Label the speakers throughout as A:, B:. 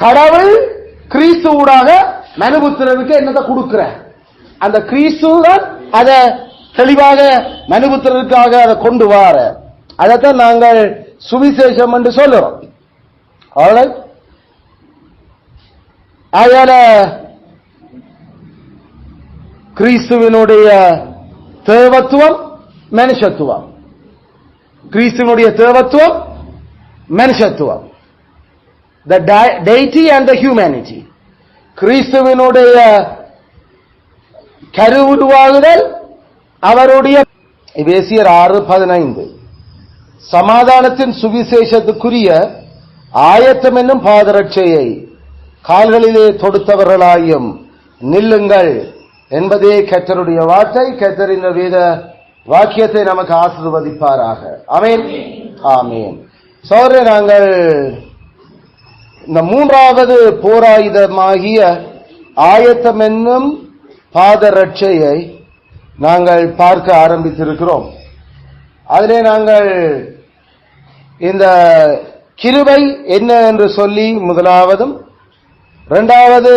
A: கடவுள் கிறிஸ்துவூடாக மனுபுத்திரனுக்கு என்னத்தை கொடுக்கிற அந்த கிறிஸ்து தான் அதை தெளிவாக மனுபுத்திரனுக்காக அதை கொண்டு வார அதைத்தான் நாங்கள் சுவிசேஷம் என்று சொல்லுறோம். அதனால கிறிஸ்துவனுடைய தேவத்துவம் மனுஷத்துவம், கிறிஸ்துவனுடைய தேவத்துவம் மனுஷத்துவம், the deity and the humanity. கிறிஸ்துவனுடைய கருவுருவாகுதல் அவருடைய எபேசியர் 6:15 சமாதானத்தின் சுவிசேஷத்துக்குரிய ஆயத்தம் என்னும் பாதரட்சையை கால்களிலே தொடுத்தவர்களாயும் நில்லுங்கள் என்பதே கர்த்தருடைய வார்த்தை. கர்த்தரின் வேத வாக்கியத்தை நமக்கு ஆசீர்வதிப்பாராக. ஆமென், ஆமென். சோதரே, நாங்கள் இந்த மூன்றாவது போராயுதமாகிய ஆயத்தம் என்னும் பாதரட்சையை நாங்கள் பார்க்க ஆரம்பித்திருக்கிறோம். அதிலே நாங்கள் இந்த கிருபை என்ன என்று சொல்லி முதலாவதும், இரண்டாவது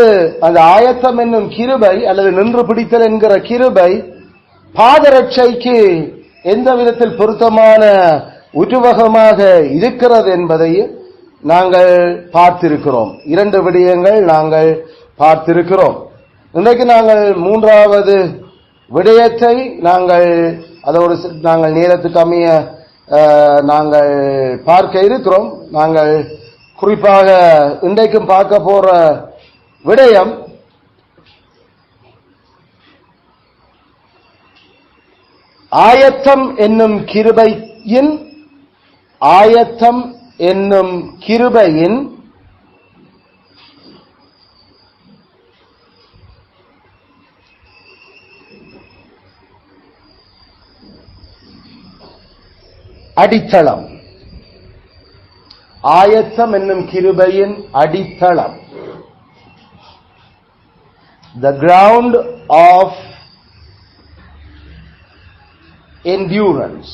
A: அந்த ஆயத்தம் என்னும் கிருபை அல்லது நின்று பிடித்தல் என்கிற கிருபை பாதரட்சைக்கு எந்த விதத்தில் பொருத்தமான உருவகமாக இருக்கிறது என்பதையும் நாங்கள் பார்த்திருக்கிறோம். இரண்டு விடயங்கள் நாங்கள் பார்த்திருக்கிறோம். இன்றைக்கு நாங்கள் மூன்றாவது விடயத்தை அதோடு நாங்கள் நேரத்துக்கு அமைய நாங்கள் பார்க்க இருக்கிறோம். நாங்கள் குறிப்பாக இன்றைக்கும் பார்க்க போற விடயம் ஆயத்தம் என்னும் கிருபையின் அடித்தளம். ஆயத்தம் என்னும் கிருபையின் அடித்தளம், the ground of endurance,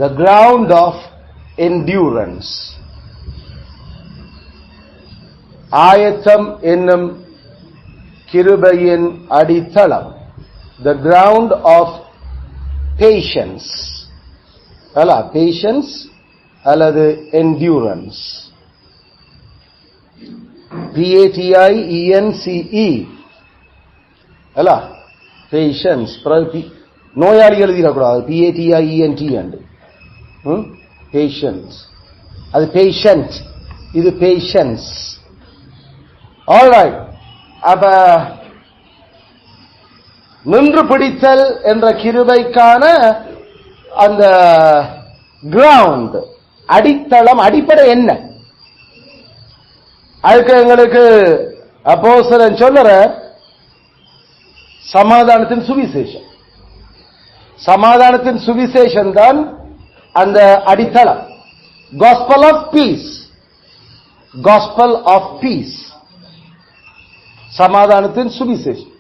A: the ground of endurance. ஆயத்தம் என்னும் கிருபையின் அடித்தளம், the ground of patience. patience அல்லது endurance, PATIENCE patience. நோயாளி எழுதிடக்கூடாது, PATIENT அண்டு patience. அது patient, இது patience. alright. அப்ப நின்று பிடித்தல் என்ற கிருபைக்கான அந்த கிரவுண்ட், அடித்தளம், அடிப்படை என்ன? அதுக்கு எங்களுக்கு அப்போஸ்தலன் சொல்லுற சமாதானத்தின் சுவிசேஷம். சமாதானத்தின் சுவிசேஷம் தான் அந்த அடித்தளம். Gospel of peace, gospel of peace, சமாதானத்தின் சுவிசேஷம்.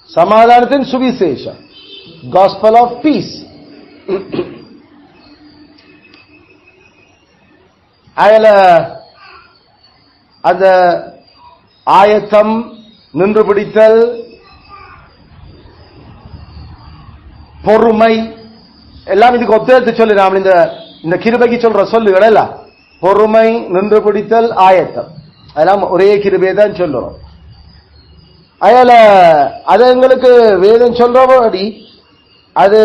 A: சமாதானத்தின் சுவிசேஷம், gospel of peace. அதுல அந்த ஆயத்தம், நின்று பிடித்தல், பொறுமை எல்லாம் இதுக்கு ஒத்துழைத்து சொல்லி நாம் இந்த கிருபைக்கு சொல்ற சொல்லுகள் எல்லாம் பொறுமை, நின்று பிடித்தல், ஆயத்தம் அதெல்லாம் ஒரே கிருபையை தான் சொல்லுறோம். அதனால அது எங்களுக்கு வேதம் சொல்றபடி அது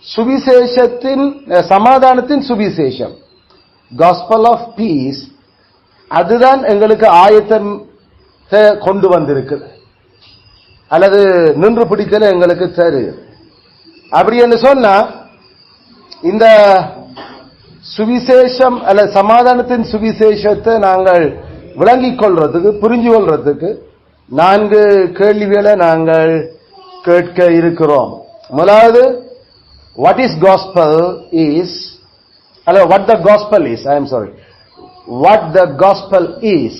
A: சுவிசேஷத்தின் சமாதானத்தின் சுவிசேஷம், காஸ்பல் ஆஃப் பீஸ். அதுதான் எங்களுக்கு ஆயத்தத்தை கொண்டு வந்திருக்குது, அல்லது நின்று பிடித்தல எங்களுக்கு தருது. அப்படி என்று சொன்னா இந்த சுவிசேஷம் அல்லது சமாதானத்தின் சுவிசேஷத்தை நாங்கள் விளங்கிக் கொள்றதுக்கு, புரிஞ்சு கொள்றதுக்கு 4 கேள்விகளை நாங்கள் கேட்க இருக்கிறோம். முதலாவது, what is gospel is, அல்ல what the gospel is, I am sorry, what the gospel is.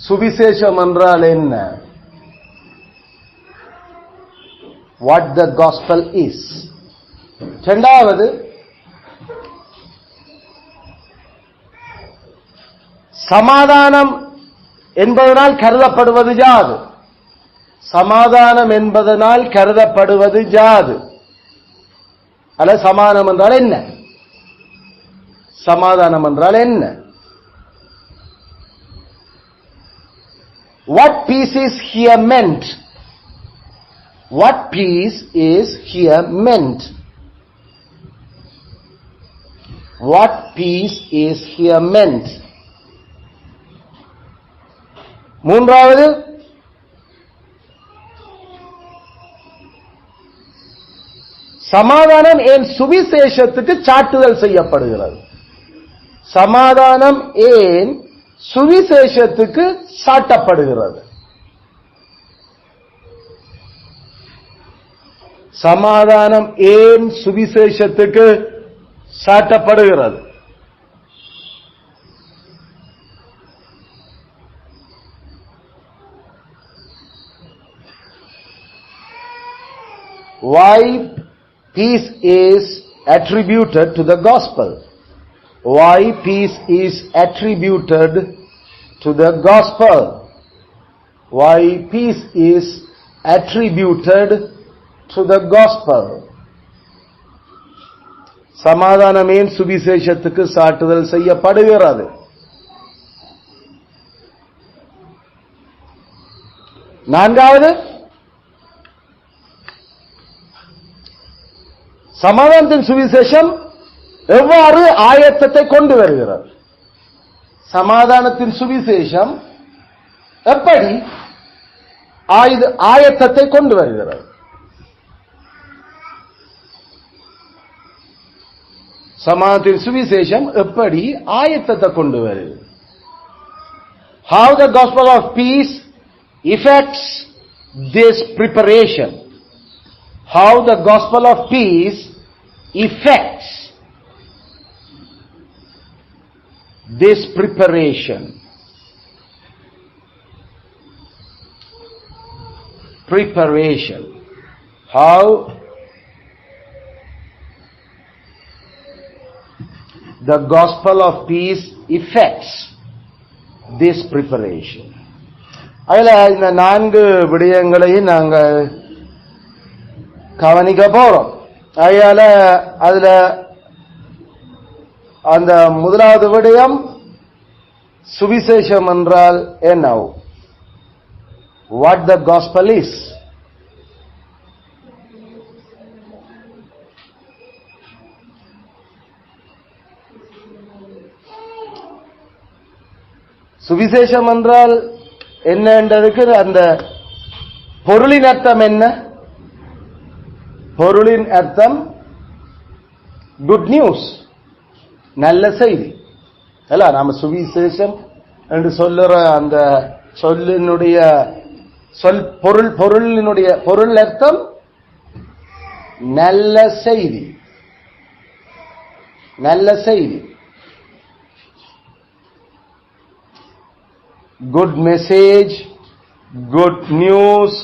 A: சுவிசேஷம் என்றால் என்ன? what the gospel is. இரண்டாவது, சமாதானம் என்பதனால் கருதப்படுவது யாது? சமாதானம் என்பதனால் கருதப்படுவது யாது? அல்ல, சமாதானம் என்றால் என்ன? சமாதானம் என்றால் என்ன? What peace is here meant? What peace is here meant? What peace is here meant? மூன்றாவது, சமாதானம் ஏன் சுவிசேஷத்துக்கு சாட்டுதல் செய்யப்படுகிறது? சமாதானம் ஏன் சுவிசேஷத்துக்கு சாட்டப்படுகிறது? சமாதானம் ஏன் சுவிசேஷத்துக்கு சாட்டப்படுகிறது? Why peace is attributed to the gospel? Why peace is attributed to the gospel? Why peace is attributed to the gospel? சமாதானம் ஏன் சுவிசேஷத்துக்கு சாட்டுதல் செய்யப்படுகிறது? நான்காவது, சமாதானத்தின் சுவிசேஷம் எவ்வாறு ஆயத்தத்தை கொண்டு வருகிறது? சமாதானத்தின் சுவிசேஷம் எப்படி ஆயத்தத்தை கொண்டு வருகிறது? சமாதானத்தின் சுவிசேஷம் எப்படி ஆயத்தத்தை கொண்டு வருகிறது? How the gospel of peace effects this preparation. How the gospel of peace effects this preparation. Preparation. How the gospel of peace effects this preparation. அதில் இந்த 4 விடயங்களையும் நாங்கள் கவனிக்க போறோம். அதனால அதுல அந்த முதலாவது விடயம் சுவிசேஷம் என்றால் என்ன? What the gospel is. சுவிசேஷம் என்றால் என்ன என்றதுக்கு அந்த பொருளின் அர்த்தம் என்ன? பொருளின் அர்த்தம் குட் நியூஸ், நல்ல செய்தி. அல்ல, நாம சுவிசேஷம் என்று சொல்லுற அந்த சொல்லினுடைய பொருள் அர்த்தம் நல்ல செய்தி. நல்ல செய்தி, குட் மெசேஜ், குட் நியூஸ்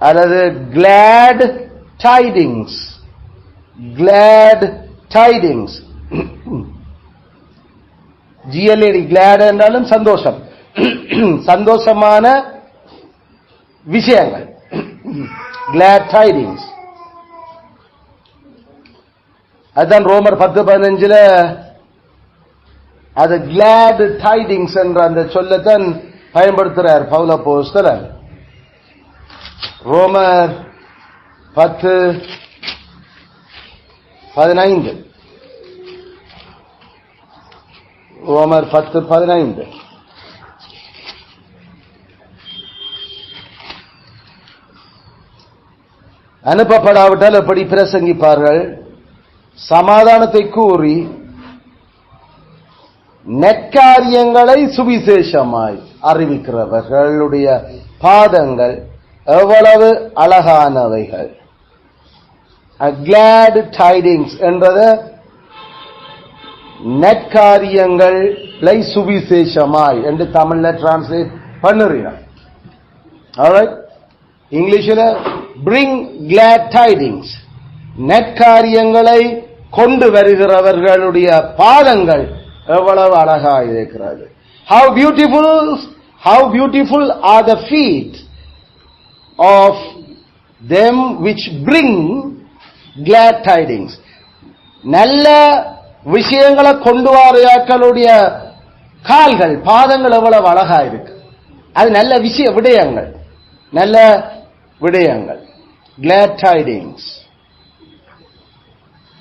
A: அல்லது glad tidings. glad tidings. GLAD, glad என்றாலும் சந்தோஷம், சந்தோஷமான விஷயங்கள், glad tidings. அதான் ரோமர் 10:15 அது glad tidings என்ற அந்த சொல்லத்தான் பயன்படுத்துறார் பவுல் அப்போஸ்தலன். ரோமர் 10:15. ரோமர் 10:15. அனுப்பப்படாவிட்டால் எப்படி பிரசங்கிப்பார்கள்? சமாதானத்தை கூறி நற்காரியங்களை சுவிசேஷமாய் அறிவிக்கிறவர்களுடைய பாதங்கள் எவ்வளவு அழகானவைகள். glad tidings என்றது நற்காரியங்களை சுவிசேஷமாய் என்று தமிழ்ல டிரான்ஸ்லேட் பண்ணுறீங்க. alright, இங்கிலீஷில் bring glad tidings, நற்காரியங்களை கொண்டு வருகிறவர்களுடைய பாதங்கள் எவ்வளவு அழகாக இருக்கிறது. how beautiful are the feet of them which bring glad tidings. நல்ல விஷயங்களை கொண்டு வரையாக்களுடைய கால்கள், பாதங்கள் எவ்வளவு அழகா இருக்கு. அது நல்ல விடயங்கள், நல்ல விடயங்கள். glad tidings.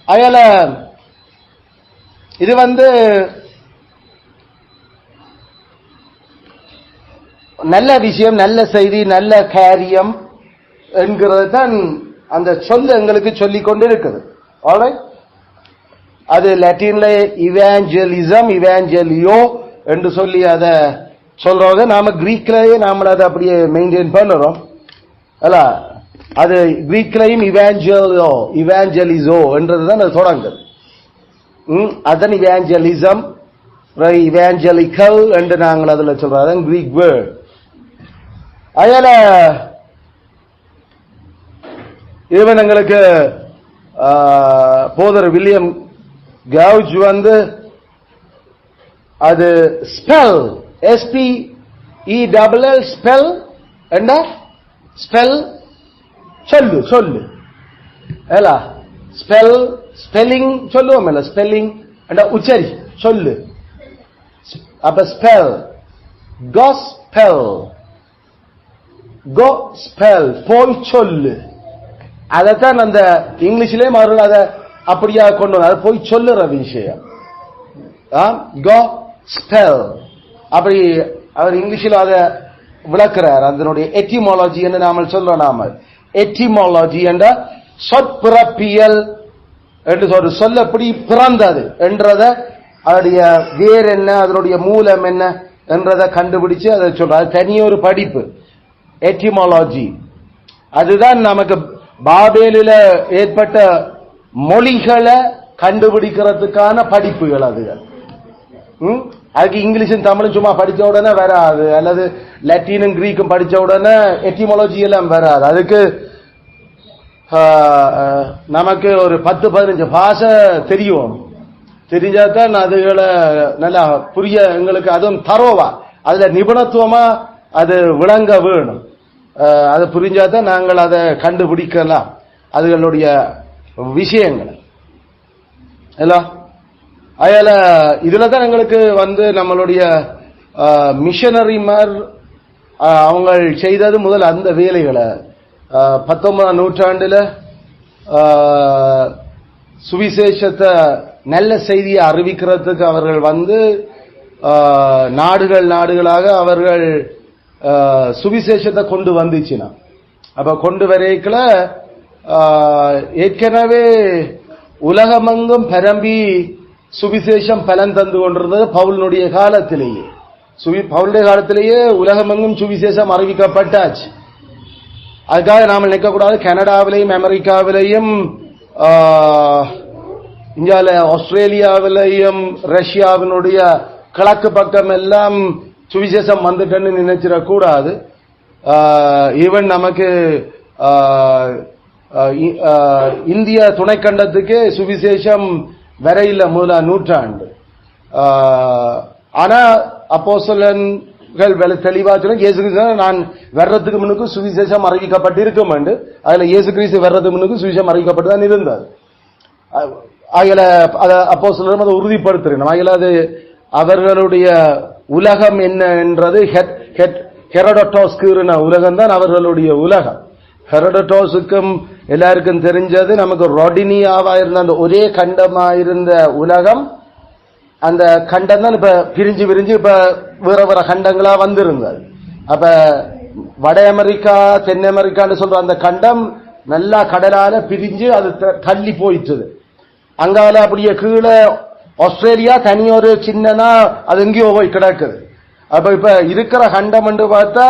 A: அயல இது நல்ல விஷயம், நல்ல செய்தி, நல்ல காரியம் என்கிறது தான் அந்த சொல்ல எங்களுக்கு சொல்லிக் கொண்டு இருக்குது. ஆல்ரைட், அது லத்தீன்ல இவாஞ்சலிசம், இவாஞ்சலியோ என்று சொல்லி அதை சொல்றவங்க. நாம கிரீக்லயே நாம அதை அப்படியே மெயின்டைன் பண்ணுறோம் அல்ல. அது கிரீக்லையும் இவாஞ்சலிசோ என்றதுதான் அது தொடங்குது. அதன் இவாஞ்சலிசம், இவாஞ்சலிக்கல் என்று நாங்கள் அதுல சொல்றோம். அதான் கிரீக் வேர்ட். அயல இவன் எங்களுக்கு போதர் வில்லியம் கவுச் அது ஸ்பெல், SPELL ஸ்பெல் என்ன ஸ்பெல் சொல்லு அல்ல, ஸ்பெல்லிங் சொல்லுவோம் இல்ல, ஸ்பெல்லிங் உச்சரி சொல்லு. அப்ப ஸ்பெல், gospel போய் சொல்லு. அதைத்தான் அந்த இங்கிலீஷ்லயே அவர்கள் அதை அப்படியா கொண்டு வந்தார், போய் சொல்லுற விஷயம். gospel அப்படி அவர் இங்கிலீஷில் அதை விளக்குறார். அதனுடைய எட்டிமாலஜி என்று நாம சொல்றோம். நாம எட்டிமாலஜி என்ற சொற்பிறப்பியல் என்று சொல்ல எப்படி பிறந்தது என்றத, அதனுடைய வேர் என்ன, அதனுடைய மூலம் என்ன என்றதை கண்டுபிடிச்சு அதை சொல்றாரு. தனியொரு படிப்பு எட்டிமாலஜி. அதுதான் நமக்கு பாபேலில ஏற்பட்ட மொழிகளை கண்டுபிடிக்கிறதுக்கான படிப்புகள். அதுகள் அதுக்கு இங்கிலீஷும் தமிழும் சும்மா படிச்ச உடனே வராது, அல்லது லத்தீனும் கிரீக்கும் படிச்ச உடனே எட்டிமாலஜி எல்லாம் வராது. அதுக்கு நமக்கு ஒரு 10-15 பாஷை தெரியும். தெரிஞ்சாதான் அதுகளை நல்லா புரிய எங்களுக்கு, அதுவும் தரோவா, அதுல நிபுணத்துவமா அது விளங்க வேணும். அதை புரிஞ்சாதான் நாங்கள் அதை கண்டுபிடிக்கலாம் அதுகளுடைய விஷயங்கள் எல்லாம். அயல இதுல தான் எங்களுக்கு நம்மளுடைய மிஷனரிமார் அவங்க செய்தது முதல் அந்த வேலைகளை 19ஆம் நூற்றாண்டுல சுவிசேஷத்தை, நல்ல செய்தியை அறிவிக்கிறதுக்கு அவர்கள் நாடுகளாக அவர்கள் சுவிசேஷத்தை கொண்டு வந்துச்சுனா. அப்ப கொண்டு வரைக்கல ஏற்கனவே உலகமெங்கும் பரம்பி சுவிசேஷம் பலன் தந்து கொண்டிருந்தது பவுலுடைய காலத்திலேயே. பவுலுடைய காலத்திலேயே உலகமெங்கும் சுவிசேஷம் அறிவிக்கப்பட்டாச்சு. அதுக்காக நாம நினைக்கக்கூடாது கனடாவிலையும் அமெரிக்காவிலையும் இந்தியாவில் ஆஸ்திரேலியாவிலையும் ரஷ்யாவினுடைய கிழக்கு பக்கம் எல்லாம் சுவிசேஷம் வந்துட்டேன்னு நினைச்சிடக்கூடாது. ஈவன் நமக்கு இந்திய துணைக்கண்டத்துக்கு சுவிசேஷம் வரையில முதலாம் நூற்றாண்டு. ஆனா அப்போஸ்தலர்கள் தெளிவா சொன்ன இயேசு கிறிஸ்து நான் வர்றதுக்கு முன்னுக்கு சுவிசேஷம் அறிவிக்கப்பட்டிருக்கும். அதுல இயேசு கிறிஸ்து வர்றதுக்கு முன்னுக்கு சுவிசேஷம் அறிவிக்கப்பட்டு தான் இருந்தது. ஆகல அப்போஸ்தலரும் அதை உறுதிப்படுத்துறேன். ஆகல அது அவர்களுடைய உலகம் என்ன என்றது ஹெரோடோட்டோஸ்க்கு உலகம் தான் அவர்களுடைய உலகம். ஹெரோடோட்டோஸுக்கும் எல்லாருக்கும் தெரிஞ்சது, நமக்கு ரொடினியாவா இருந்த அந்த ஒரே கண்டமா இருந்த உலகம், அந்த கண்டம் தான் இப்ப பிரிஞ்சு இப்ப வேற வேற கண்டங்களா வந்திருந்தது. அப்ப வட அமெரிக்கா தென் அமெரிக்கான்னு சொல்ற அந்த கண்டம் நல்லா கடலால பிரிஞ்சு அது தள்ளி போயிட்டுது. அங்கால அப்படியே கீழே ஆஸ்திரேலியா தனியொரு சின்னனா அது எங்கேயோ போய் கிடக்குது. அப்ப இப்ப இருக்கிற கண்டம் என்று பார்த்தா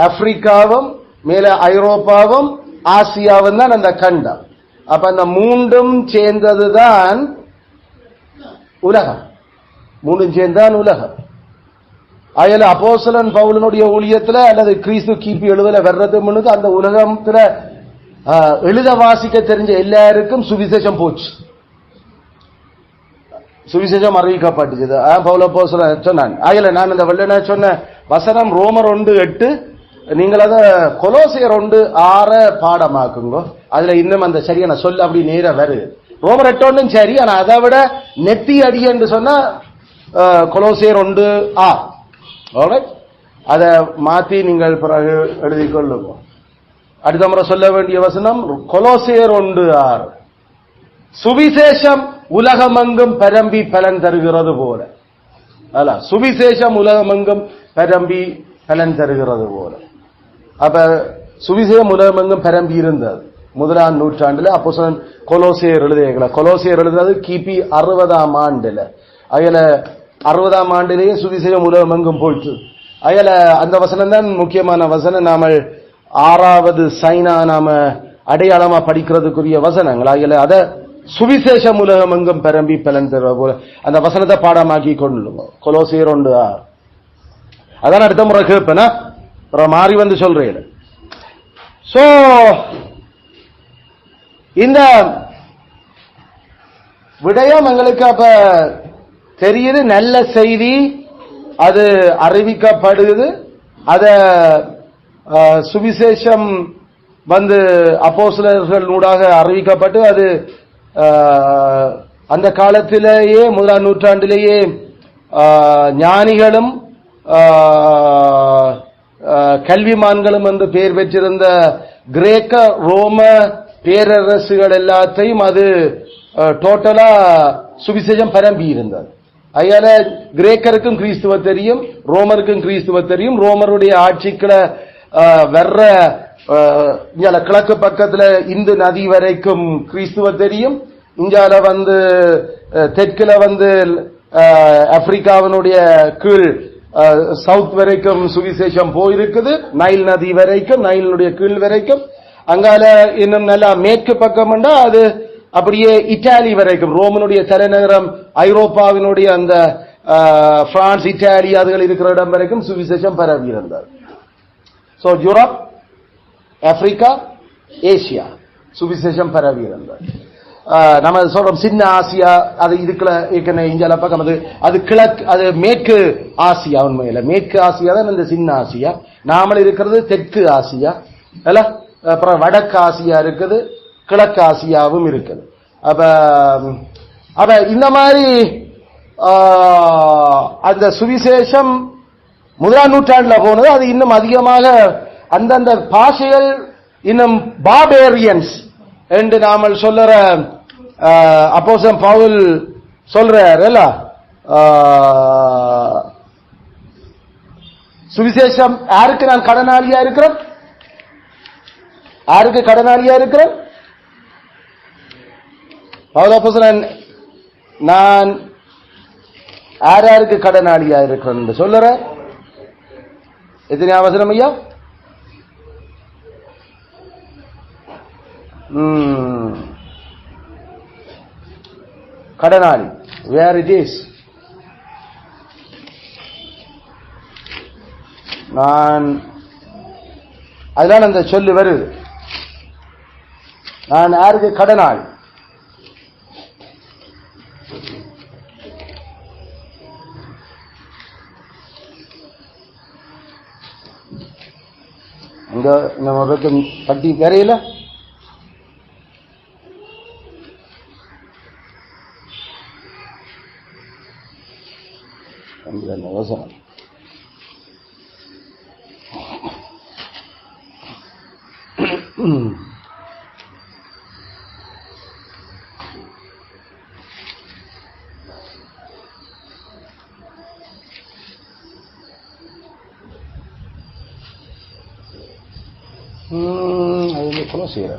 A: ஆப்பிரிக்காவும் மேல ஐரோப்பாவும் ஆசியாவும் தான் அந்த கண்டம். அப்ப அந்த மூன்றும் சேர்ந்ததுதான் உலகம். மூன்றும் சேர்ந்தான் உலகம். அயல அப்போஸ்தலன் பவுலனுடைய ஊழியத்துல அல்லது கிறிஸ்து கிபி 70 வர்றது முன்னுக்கு அந்த உலகத்துல எழுத வாசிக்க தெரிஞ்ச எல்லாருக்கும் சுவிசேஷம் போச்சு. சுவிசேஷம் அறிவிக்கப்பட்டுச்சு. பவுலப்போஸ்தலன் சொன்னான். ஆகல நான் இந்த வெள்ளன சொன்ன வசனம் ரோமர் 1:8, நீங்கள் அத கொலோசியர் 1:6 பாடமாக்குங்க. அதுல இன்னும் அந்த சரியான சொல் அப்படி நேரா வருது. ரோமர் 8:1 சரி, ஆனா அதை விட நெத்தி அடி என்று சொன்னா கொலோசியர் 1:6. அதை மாத்தி நீங்கள் பிறகு எழுதி கொள்ளுங்க. அடுத்த முறை சொல்ல வேண்டிய வசனம் கொலோசியர் 1:6. சுவிசேஷம் உலகமெங்கும் பரம்பி பலன் தருகிறது போல. அல்ல, சுவிசேஷம் உலகமெங்கும் பரம்பி பலன் தருகிறது போல. அப்ப சுவிசேஷம் உலகமெங்கும் பரம்பி இருந்தது 1ஆம் நூற்றாண்டுல. அப்போஸ்தலன் கொலோசியர் எழுதியல. கொலோசியர் எழுதினது கிபி 60ஆம் ஆண்டுல. அதுல 60ஆம் ஆண்டிலேயே சுவிசேஷம் உலகமெங்கும் போயிட்டு. அதுல அந்த வசனம் தான் முக்கியமான வசனம். நாம 6வது சைனா நாம அடையாளமா படிக்கிறதுக்குரிய வசனங்கள். அதுல அத சுவிசேஷம் உலகமெங்கும் பரம்பி பலன் தருவ போல அந்த வசனத்தை பாடமாக்கி கொள்ளுங்க. கொலோசியர் 1:6. அதான் அடுத்த முறை கேட்பேனா, மாறி வந்து சொல்றேன். சோ இந்த விடயம் எங்களுக்கு அப்ப தெரியுது. நல்ல செய்தி அது அறிவிக்கப்படுகிறது. அத சுவிசேஷம் வந்து அப்போஸ்தலர்கள் ஊடாக அறிவிக்கப்பட்டு அது அந்த காலத்திலேயே 1ஆம் நூற்றாண்டிலேயே ஞானிகளும் கல்விமான்களும் என்று பெயர் பெற்றிருந்த கிரேக்க ரோம பேரரசுகள் எல்லாத்தையும் அது டோட்டலா சுவிசேஷம் பரம்பி இருந்தது. அதனால கிரேக்கருக்கும் கிறிஸ்துவ தெரியும், ரோமருக்கும் கிறிஸ்துவ தெரியும். ரோமருடைய ஆட்சிக்குள்ள வர்ற கிழக்கு பக்கத்துல இந்து நதி வரைக்கும் கிறிஸ்துவ தெரியும். இந்தியால வந்து தெற்குல வந்து ஆப்பிரிக்காவினுடைய கீழ் சவுத் வரைக்கும் சுவிசேஷம் போயிருக்குது. நைல் நதி வரைக்கும், நைலுடைய கீழ் வரைக்கும். அங்கால இன்னும் நல்லா மேற்கு பக்கம் அது அப்படியே இத்தாலி வரைக்கும், ரோமனுடைய தலைநகரம் ஐரோப்பாவினுடைய அந்த பிரான்ஸ், இத்தாலி அதுகள் இருக்கிற இடம் வரைக்கும் சுவிசேஷம் பரவி இருந்தார். சோ யூரோப், ஆப்பிரிக்கா, ஏசியா சுவிசேஷம் பரவி இருந்தார். நம்ம சொல்றோம் சின்ன ஆசியா, அது இதுக்குள்ள இந்தியால பக்கம் அது கிழக்கு, அது மேற்கு ஆசியா. உண்மையில மேற்கு ஆசியா தான் இந்த சின்ன ஆசியா. நாமல் இருக்கிறது தெற்கு ஆசியா இல்ல, அப்புறம் வடக்கு ஆசியா இருக்குது, கிழக்கு ஆசியாவும் இருக்குது. அப்ப இந்த மாதிரி அந்த சுவிசேஷம் 1ஆம் நூற்றாண்டுல போனது. அது இன்னும் அதிகமாக அந்தந்த பாஷைகள் இன்னும் பார்பேரியன்ஸ் என்று நாமல் சொல்லுற அப்போஸ்தலன் பவுல் சொல்றாருல, சுவிசேஷம் யாருக்கு நான் கடனாளியா இருக்கிறேன், யாருக்கு கடனாளியா இருக்கிறேன்? பவுல் அப்போஸ்தலன் நான் யாருக்கு கடனாளியா இருக்கிறேன் சொல்லுற. எத்தனை அவசரம் ஐயா? கடனாளி. வேர் இட் இஸ், நான் அதுதான் அந்த சொல்லு வருது. நான் யாருக்கு கடனாளி? அங்க நம்ம பட்டி கரையில வசனம் Colossia.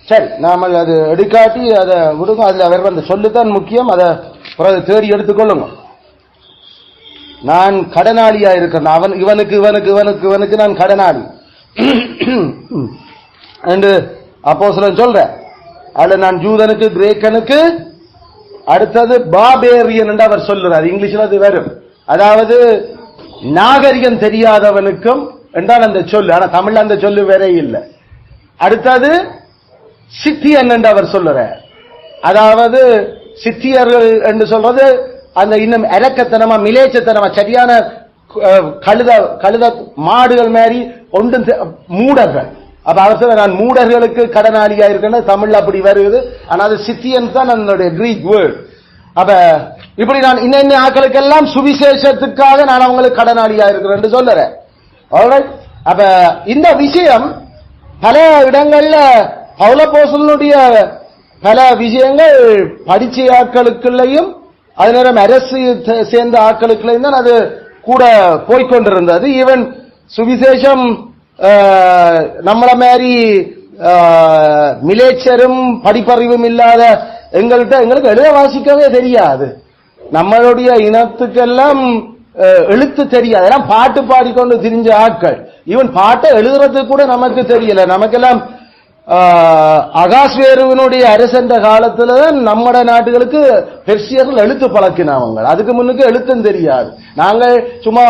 A: சரி, நாம அது எடுக்காட்டி அதை விடுங்க. அதுல வேற அந்த சொல்லுதான் முக்கியம். அதை தேடி எடுத்துக்கொள்ளுங்க. நான் கடனாளியா இருக்கிறேன். அவன் இவனுக்கு நான் கடனாளி. என்று அப்போஸ்தலன் சொல்ற. அதுல நான் ஜூதனுக்கு கிரேக்கனுக்கு அடுத்தது பார்பேரியன் என்று அவர் சொல்றார். இங்கிலீஷ்ல அது வரும். அதாவது நாகரிகம் தெரியாதவனுக்கும் என்றால் அந்த சொல்லு. ஆனா தமிழ்ல அந்த சொல்லு வேற இல்லை. அடுத்தது சித்தியன் என்று அவர் சொல்றார். அதாவது சித்தியர்கள் என்று சொல்றது அந்த இன்னும் இறக்கத்தனமா மிலேச்சத்தனமா சரியான கழுத மாடுகள் மாதிரி ஒன்றும் மூடர்கள். அப்ப அவர் சொல்ல நான் மூடர்களுக்கு கடனாளியா இருக்கேன்னு தமிழ்ல அப்படி வருது. ஆனா அது சித்தியன் தான் அதனுடைய கிரீக் வேர்ட். அப்ப இப்படி நான் இன்ன ஆக்களுக்கெல்லாம் சுவிசேஷத்துக்காக நான் அவங்களுக்கு கடனாளியா இருக்கிறேன் சொல்லுறேன். அப்ப இந்த விஷயம் பல இடங்கள்ல பவுலப்போஸ்தலனுடைய பல விஷயங்கள் படிச்ச ஆக்களுக்குள்ளேயும் அது நேரம் அரசு சேர்ந்த ஆக்களுக்குள்ளேயும் தான் அது கூட போய்கொண்டிருந்தது. ஈவன் சுவிசேஷம் நம்மள மாதிரி மிலேச்சரும் படிப்பறிவும் இல்லாத எங்களுக்கு எழுத வாசிக்கவே தெரியாது. நம்மளுடைய இனத்துக்கெல்லாம் எழுத்து தெரியாது. எல்லாம் பாட்டு பாடிக்கொண்டு திரிஞ்ச ஆட்கள். ஈவன் பாட்டை எழுதுறதுக்கு கூட நமக்கு தெரியல. நமக்கெல்லாம் அகாஸ்வேருவினுடைய அரசன்ற காலத்துல தான் நம்மட நாட்டுகளுக்கு பெர்சியர்கள் எழுத்து பழக்கினவங்க. அதுக்கு முன்னுக்கு எழுத்தும் தெரியாது. நாங்கள் சும்மா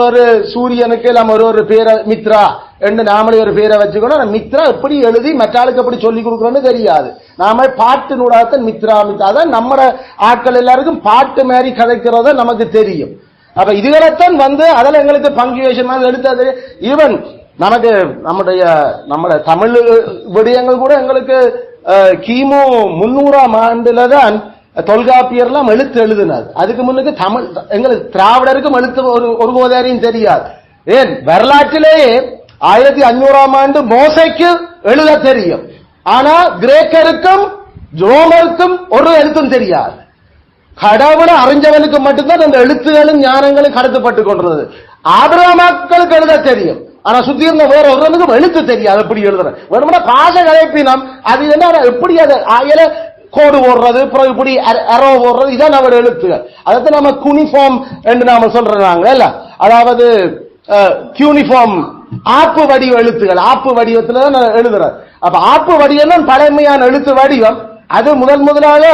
A: ஒரு சூரியனுக்கு நம்ம ஒரு பேரை மித்ரா என்று நாமளே ஒரு பேரை வச்சுக்கணும். மித்ரா எப்படி எழுதி மற்றாளுக்கு எப்படி சொல்லிக் கொடுக்கணும்னு தெரியாது. நாம பாட்டு நூடாத்தான் மித்ரா அதான் நம்ம ஆட்கள் எல்லாருக்கும் பாட்டு மாதிரி கதைக்கிறத நமக்கு தெரியும். அப்ப இதுகளைத்தான் அதில் எங்களுக்கு பங்குவேஷன் எடுத்தது. ஈவன் நமக்கு நம்முடைய தமிழ் விடயங்கள் கூட எங்களுக்கு கிமு 300ஆம் ஆண்டுல தான் தொல்காப்பியர்லாம் எழுத்து எழுதினார். அதுக்கு முன்னுக்கு தமிழ் எங்களுக்கு திராவிடருக்கும் எழுத்து ஒரு கோதாரியும் தெரியாது. ஏன் வரலாற்றிலேயே 1500ஆம் ஆண்டு மோசைக்கு எழுத தெரியும். ஆனா கிரேக்கருக்கும் ரோமருக்கும் ஒரு எழுத்தும் தெரியாது. கடவுளை அறிஞ்சவனுக்கு மட்டும்தான் அந்த எழுத்துகளும் ஞானங்களும் கடத்தப்பட்டு கொண்டிருந்தது. ஆபிரகாமுக்கு எழுத தெரியும். ஆனா சுத்தி இருந்த வேற ஒருவனுக்கும் எழுத்து தெரியாது. எப்படி எழுதுற வேணும்னா பாச கலைப்பினம் அது என்ன எப்படி அது ஆயில கோடு போடுறது இப்படி அரோ போடுறது இதான் நம்ம எழுத்துகள். அதாவது நம்ம குனிஃபார்ம் என்று நாம சொல்றாங்க. அதாவது யூனிஃபார்ம் ஆப்பு வடிவ எழுத்துகள் ஆப்பு வடிவத்துல தான் எழுதுறாரு. அப்ப ஆப்பு வடிவம் பழமையான எழுத்து வடிவம். அது முதலாக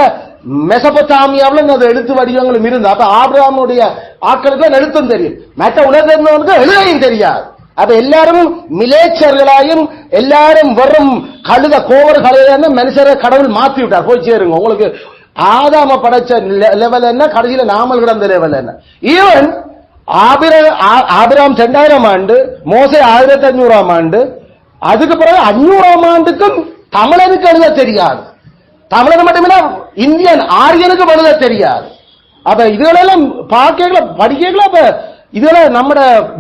A: மெசபொத்தாமியாவில் அந்த எழுத்து வடிவங்களும் இருந்தது. அப்ப ஆபிரகாமுடைய ஆட்களுக்கு எழுத்தும் தெரியும். மற்ற உலகத்திற்கு எழுதையும் தெரியாது. அப்ப எல்லாரும் மிலேச்சர்களாயும் எல்லாரும் வெறும் கழுத கோவர் கழுத மனுஷரை கடவுள் மாத்தி விட்டார். போய் சேருங்க. உங்களுக்கு ஆதாம படைச்ச லெவல் என்ன, கடைசியில நாமல் கிடந்த லெவல் என்ன. ஈவன் ஆபிரகாம் 2000ஆம் ஆண்டு, மோசே 1500ஆம் ஆண்டு, அதுக்கு பிறகு 500ஆம் ஆண்டுக்கும் தமிழனுக்கு எழுத தெரியாது. தமிழன் மட்டுமே இந்தியன் ஆரியனுக்கு எழுத தெரியாது. அப்ப இதுகளெல்லாம் பார்க்கல படிக்கல. அப்ப இதுல நம்ம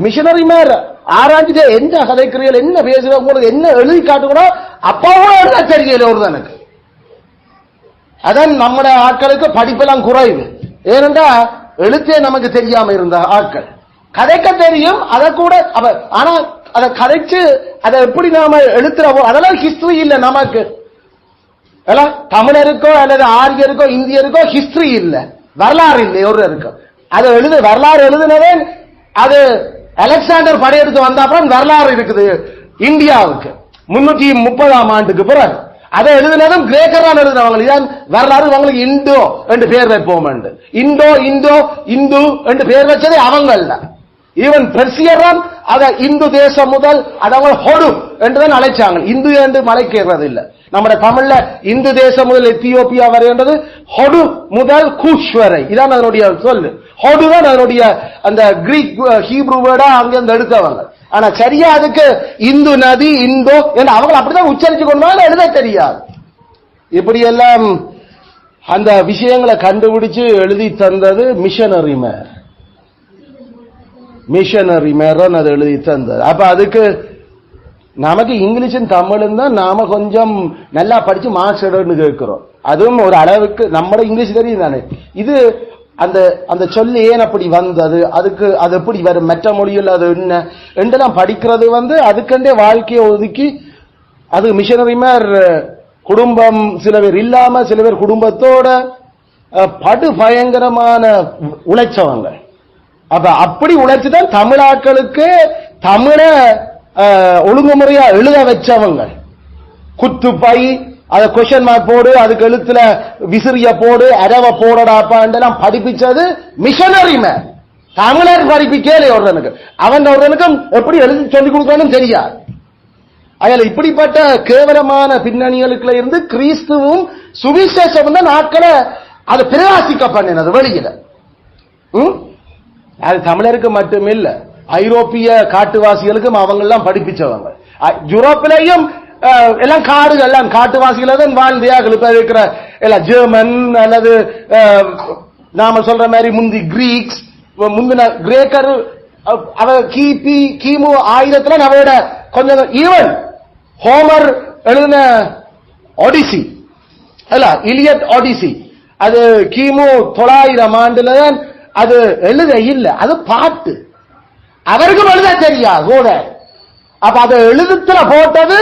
A: மிஷனரி மேல ஆராய்ச்சி என்ன கதைக்கிறீர்கள், என்ன பேசுற, உங்களுக்கு என்ன எழுதி காட்டுகிறோம் அப்பாவும் எழுத தெரியல ஒருதனுக்கு. அதான் நம்ம ஆட்களுக்கு படிப்பெல்லாம் குறைவு. ஏனென்றா எழுத்தே நமக்கு தெரியாம இருந்த ஆட்கள் கதைக்க தெரியும். அதை கூட ஆனா அதை கதைச்சு அதை எப்படி நாம எழுத்துறவோ அதெல்லாம் ஹிஸ்டரி இல்லை நமக்கு. தமிழருக்கோ அல்லது ஆரியருக்கோ இந்தியருக்கோ ஹிஸ்டரி இல்லை, வரலாறு இல்லை ஒரு இருக்கும். அதை வரலாறு எழுதுனதே அது அலெக்சாண்டர் படையெடுத்து வந்த அப்புறம் வரலாறு இருக்குது இந்தியாவுக்கு 330ஆம் ஆண்டுக்கு பிறகு. அதை எழுதினதும் கிரேக்கரான் எழுதினவங்க. இதான் வரலாறு. அவங்களுக்கு இண்டோ என்று பேர் வைப்போம். இண்டோ இந்தோ இந்து என்று பேர் வச்சதே அவங்க அல்ல. ஈவன் பெர்சியரான் அதை இந்து தேசம் முதல் அதவங்க ஹொடு என்றுதான் அழைச்சாங்க. இந்து என்று மலைக்கிறது இல்லை. நம்ம தமிழ்ல இந்து தேசம் முதல் எத்தியோப்பியா வரைன்றது ஹொடு முதல் கூஷ் வரை. இதான் அதனுடைய சொல்லு. ஹொடு தான் அதனுடைய அந்த கிரீக் ஹீப்ரு வேர்டா அங்கிருந்து எடுத்தவங்க. ஆனா சரியா அதுக்கு இந்து நதி இந்தோ என்று அவங்க அப்படிதான் உச்சரிச்சு கொண்டாலும் எழுத தெரியாது. இப்படி எல்லாம் அந்த விஷயங்களை கண்டுபிடிச்சு எழுதி தந்தது மிஷனரி மேரன் அதை எழுதி தந்தது. அப்ப அதுக்கு நமக்கு இங்கிலீஷும் தமிழும் தான் நாம கொஞ்சம் நல்லா படிச்சு மார்க்ஸ் எடுன்னு கேட்கிறோம். அதுவும் ஒரு அளவுக்கு நம்ம இங்கிலீஷ் தெரியும் தானே. இது அந்த அந்த சொல்லு ஏன் அப்படி வந்தது, அதுக்கு அது எப்படி வரும், மற்ற மொழியில் அது என்ன என்றெல்லாம் படிக்கிறது அதுக்கண்டே வாழ்க்கையை ஒதுக்கி அது மிஷனரிமார் குடும்பம் சில பேர் இல்லாம சில பேர் குடும்பத்தோட படு பயங்கரமான உழைச்சவங்க. அப்ப அப்படி உழைச்சுதான் தமிழாக்களுக்கு தமிழ ஒழுங்குமுறையா எழுத வச்சவங்க. குத்து பை, அத கொஸ்டின் மார்க் போடு, அதுக்கு எழுத்துல விசிறிய போடு, அரவ போடடாப்பாண்டெல்லாம் படிப்பிச்சது மிஷனரி மேன். தமிழர் படிப்பிக்கலே ஒருவனுக்கு, அவன் ஒருவனுக்கும் எப்படி எழுதி சொல்லிக் கொடுக்கணும் தெரியாது. அதில் இப்படிப்பட்ட கேவலமான பின்னணிகளுக்குள்ள இருந்து கிறிஸ்துவும் சுவிசேஷம் நாட்களை அது பிரகாசிக்க பண்ணினது வெளியில. அது தமிழருக்கு மட்டுமில்ல, ஐரோப்பிய காட்டுவாசிகளுக்கும் அவங்க எல்லாம் படிப்பிச்சவங்க. யூரோப்பிலையும் எல்லாம் காடுகள் எல்லாம் காட்டுவாசிகள் தான் வாழ்ந்தியாக இருக்கிற எல்லாம் ஜெர்மன் அல்லது நாம சொல்ற மாதிரி முந்தி கிரீக்ஸ், முந்தின கிரேக்கர், அவ கிமு 1000 அவரோட கொஞ்சம் ஈவன் ஹோமர் எழுதின ஒடிசி அல்ல, இலியட் ஒடிசி, அது கிமு 900 ஆண்டுல தான் அது எழுத இல்லை, அது பாட்டு. அவருக்கும் எழுத தெரியாது கூட. அப்ப அது எழுதுல போட்டது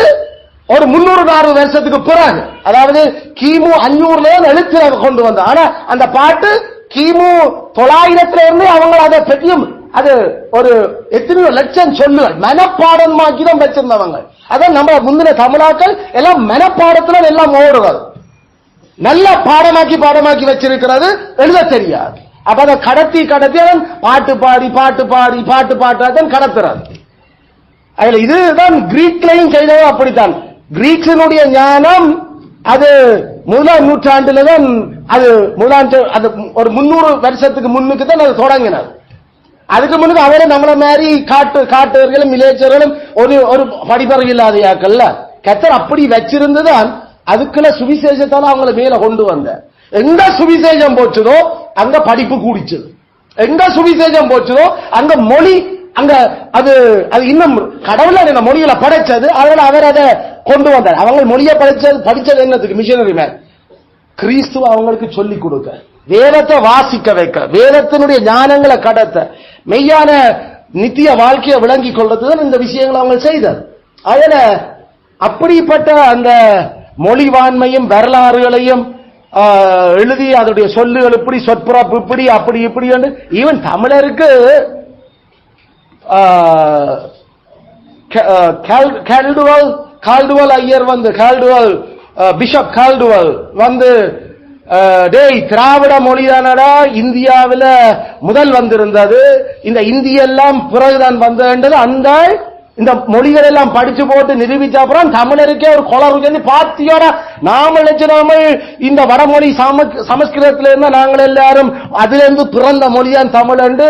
A: ஒரு 300-400 வருஷத்துக்கு பிறகு, அதாவது கிமு 500 எழுத்துல கொண்டு வந்த. ஆனா அந்த பாட்டு கிமு 900 இருந்து அவங்க அதை பற்றியும் அது ஒரு எத்தனையோ லட்சம் சொல்லுகள் மனப்பாடமாக்கி தான் வச்சிருந்தவங்க. அதான் நம்ம முந்தின தமிழாக்கள் எல்லாம் மனப்பாடத்துல எல்லாம் ஓடுவது, நல்ல பாடமாக்கி வச்சிருக்கிறது, எழுத தெரியாது. அப்ப அதை கடத்தி பாட்டு பாடாதான் கடத்துறது. அதுல இதுதான் கிரீக்லையும் செய்தது அப்படித்தான். கிரீக்ஸினுடைய ஞானம் அது 1ஆம் நூற்றாண்டுல தான் அது அது ஒரு 300 வருஷத்துக்கு முன்னுக்கு தான் அது தொடங்கினது. அதுக்கு முன்னுக்கு அவரை நம்மள மாதிரி காட்டுவர்களும் இளைஞர்களும் ஒரு படிப்பறிவு இல்லாதையாக்கல்ல கத்தர் அப்படி வச்சிருந்துதான் அதுக்குள்ள சுவிசேஷத்தால அவங்கள மேல கொண்டு வந்த. எங்க சுவிசேஷம் போச்சதோ அங்க படிப்பு கூடிச்சது, எங்க சுவிசேஷம் போச்சதோ அங்க மொழி, அங்க அது இன்னும் கடவுள மொழிகளை படைச்சது, அதனால அவர் அதை கொண்டு வந்தார். அவங்க மொழியை படிச்சது என்னத்துக்கு? Missionary man. கிறிஸ்துவ அவங்களுக்கு சொல்லிக் கொடுக்க, வேதத்தை வாசிக்க வைக்க, வேதத்தினுடைய ஞானங்களை கடத்த, மெய்யான நித்திய வாழ்க்கையை விளங்கி கொள்றதுதான் இந்த விஷயங்களை அவங்க செய்தது. அதுல அப்படிப்பட்ட அந்த மொழிவாண்மையும் வரலாறுகளையும் எழுதி அதனுடைய சொல்லுகள் இப்படி சொற்பிறப்பு இப்படி அப்படி இப்படி என்று ஈவன் தமிழருக்கு கால்டுவல் ஐயர் வந்து பிஷப் கால்டுவல் வந்து டேய் திராவிட மொழிதானடா இந்தியாவில் முதல் வந்திருந்தது, இந்த இந்தியெல்லாம் பிறகுதான் வந்தது, அந்த இந்த மொழிகள் எல்லாம் படிச்சு போட்டு நிரூபிச்ச அப்புறம் தமிழருக்கே ஒரு கொளறு பாத்தியோட நாம இந்த வடமொழி சமஸ்கிருதத்துல இருந்தா நாங்கள் எல்லாரும் அதுல இருந்து பிறந்த மொழிதான் தமிழ் என்று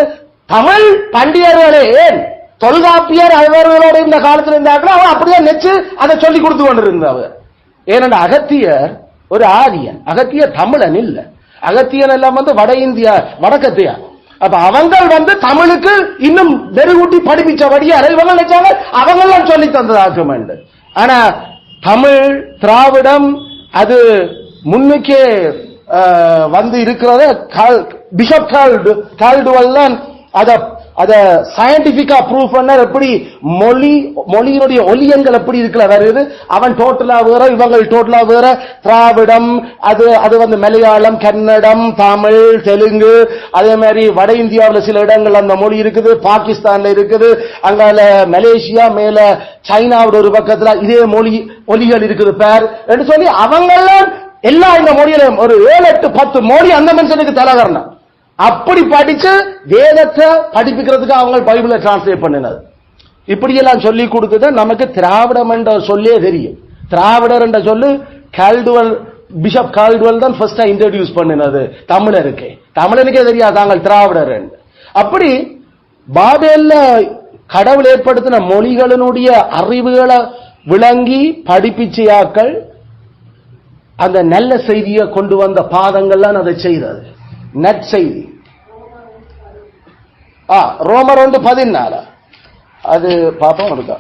A: தமிழ் பண்டிதர்களே ஏன் தொல்காப்பியர் அவர்களோட இந்த காலத்தில் இருந்தார்கள், அவன் அப்படியே நெச்சு அதை சொல்லி கொடுத்து கொண்டிருந்தவர். ஏனென்ற அகத்தியர் ஒரு ஆரியன், அகத்தியர் தமிழன் இல்ல, அகத்தியன் எல்லாம் வந்து வட இந்தியா வடக்கத்தியா. அப்ப அவங்க வந்து தமிழுக்கு இன்னும் மெருகூட்டி படிப்பிச்சபடியா இவங்க நினைச்சாங்க அவங்கெல்லாம் சொல்லி தந்ததாக்கும். ஆனா தமிழ் திராவிடம் அது முன்னுக்கே வந்து இருக்கிறத பிஷப் கால்டுவல் தான் அத சயின்டிபிக்கா ப்ரூவ் பண்ண எப்படி மொழியினுடைய ஒலியங்கள் எப்படி இருக்கல வருது, அவன் டோட்டலா வேற இவங்க டோட்டலா வேற. திராவிடம் அது வந்து மலையாளம், கன்னடம், தமிழ், தெலுங்கு, அதே மாதிரி வட இந்தியாவில் சில இடங்கள் அந்த மொழி இருக்குது, பாகிஸ்தான்ல இருக்குது, அங்கால மலேசியா, மேல சைனாவோட ஒரு பக்கத்துல இதே மொழி ஒலிகள் இருக்குது பேர் என்று சொல்லி அவங்கெல்லாம் எல்லா இந்த மொழியில ஒரு 7-8-10 மொழி அந்த மனுஷனுக்கு தலைவரணம். அப்படி படிச்சு வேதத்தை படிப்பிக்கிறதுக்கு அவங்க பைபிளை டிரான்ஸ்லேட் பண்ணினது. இப்படியெல்லாம் சொல்லி கொடுத்தது நமக்கு திராவிடம் என்ற சொல்லே தெரியும். திராவிடர் என்ற சொல்லு கால்டுவல், பிஷப் கால்டுவல் தான் ஃபர்ஸ்டா இன்ட்ரோடியூஸ் பண்ணினது தமிழருக்கே. தமிழனுக்கே தெரியாது தாங்கள் திராவிடர் என்று. அப்படி பாபேல்ல கடவுள் ஏற்படுத்தின மொழிகளினுடைய அறிவுகளை விளங்கி படிப்பிச்சையாக்கள் அந்த நல்ல செய்தியை கொண்டு வந்த பாதங்கள்லாம் அதை செய்தது நற்செய்தி. ரோமர் 1:14 அது பாப்போம் இருக்கா.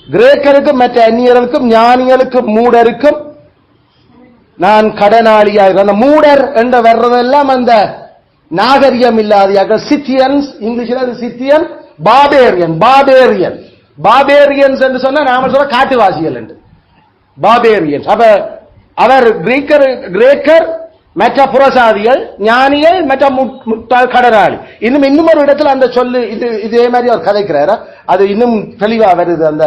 A: கிரேக்கருக்கும் மற்ற அந்நியர்களுக்கும் ஞானிகளுக்கும் மூடருக்கும் நான் கடனாளியாக. அந்த மூடர் என்று வர்றதெல்லாம் அந்த நாகரிகம் இல்லாத சித்தியன்ஸ், இங்கிலீஷ்ல அது சித்தியன், பாபேரியன்ஸ் என்று சொன்னா நாம சொல்ற காட்டுவாசிகள் என்று பாபேரியன்ஸ். அப்ப அவர் கிரேக்கர் மற்ற புறசாதிகள், ஞானிகள், மற்ற முட்டாள் கடனாளி. இன்னும் ஒரு இடத்துல அந்த சொல்லு இதே மாதிரி அவர் கதைக்கிறாரா, அது இன்னும் தெளிவா வருது. அந்த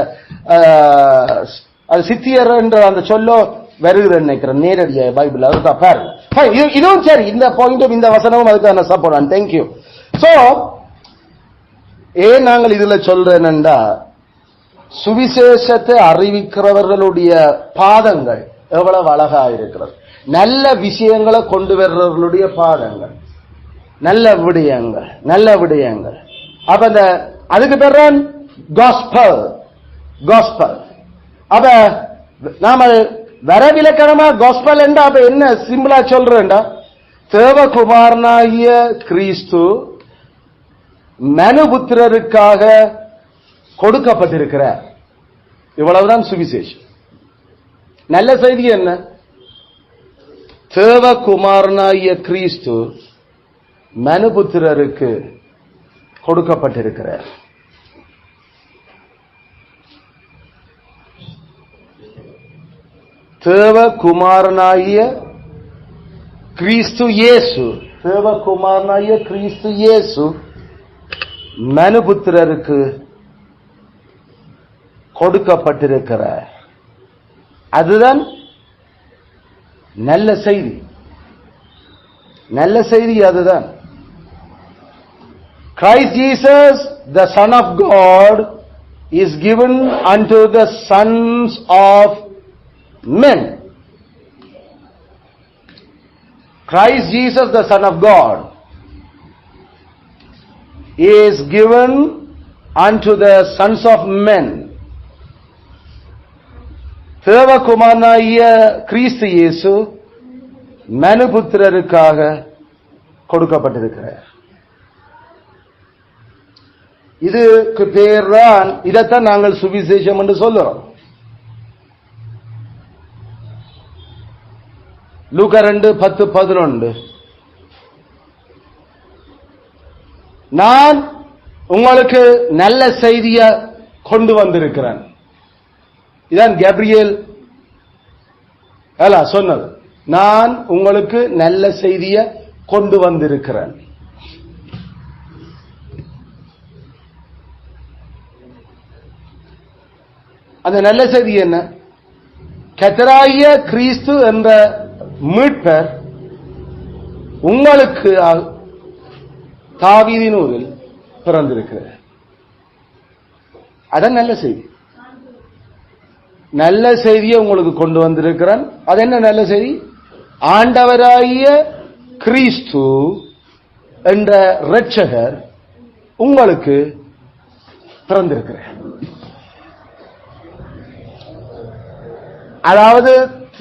A: அது சித்தியர் என்ற அந்த சொல்லோ வருகிறேன்னு நினைக்கிறேன் நேரடியா பைபிள். அதுதான் பாருங்க. இதுவும் சரி, இந்த பாயிண்டும் இந்த வசனமும் அதுக்கான சப்போர்ட். தேங்க்யூ. சோ ஏன் நாங்கள் இதுல சொல்றேன்னா, சுவிசேஷத்தை அறிவிக்கிறவர்களுடைய பாதங்கள் எவ்வளவு அழகா இருக்கிறது. நல்ல விஷயங்களை கொண்டு வர்றவர்களுடைய பாதங்கள், நல்ல விடயங்கள். அப்ப அதுக்கு பேர் காஸ்பல். அப்ப நாம வரவிலக்கணமா காஸ்பல் என்றா அப்ப என்ன சிம்பிளா சொல்றேன்டா, தேவகுமாரனாகிய கிறிஸ்து மனுபுத்திரருக்காக கொடுக்கப்பட்டிருக்கிறார். இவ்வளவுதான் சுவிசேஷம். நல்ல செய்தி என்ன? தேவகுமாரனாகிய கிறிஸ்து மனுபுத்திரருக்கு கொடுக்கப்பட்டிருக்கிறார். தேவகுமாரனாகிய கிறிஸ்து இயேசு, தேவகுமாரனாகிய கிறிஸ்து இயேசு மனுபுத்திரருக்கு கொடுக்கப்பட்டிருக்கிறார். அதுதான் நல்ல செய்தி. நல்ல செய்தி அதுதான். Christ Jesus, the Son of God, is given unto the sons of men. Christ Jesus, the Son of God, is given unto the sons of men. தேவகுமாரனாகிய கிறிஸ்து இயேசு மனுபுத்திரருக்காக கொடுக்கப்பட்டிருக்கிறார். இதுக்கு பேர் தான், இதைத்தான் நாங்கள் சுவிசேஷம் என்று சொல்லுறோம். லூக்கா 2:10-11, நான் உங்களுக்கு நல்ல செய்தியை கொண்டு வந்திருக்கிறேன். இதான் கேப்ரியேல் சொன்னது. நான் உங்களுக்கு நல்ல செய்தியை கொண்டு வந்திருக்கிறேன். அந்த நல்ல செய்தி என்ன? கர்த்தராகிய கிறிஸ்து என்ற மீட்பர் உங்களுக்கு தாவீதின் ஊரில் பிறந்திருக்கிறார். அதான் நல்ல செய்தி. நல்ல செய்தியை உங்களுக்கு கொண்டு வந்திருக்கிறான். அது என்ன நல்ல செய்தி? ஆண்டவராகிய கிறிஸ்து என்ற இரட்சகர் உங்களுக்கு பிறந்திருக்கிறார். அதாவது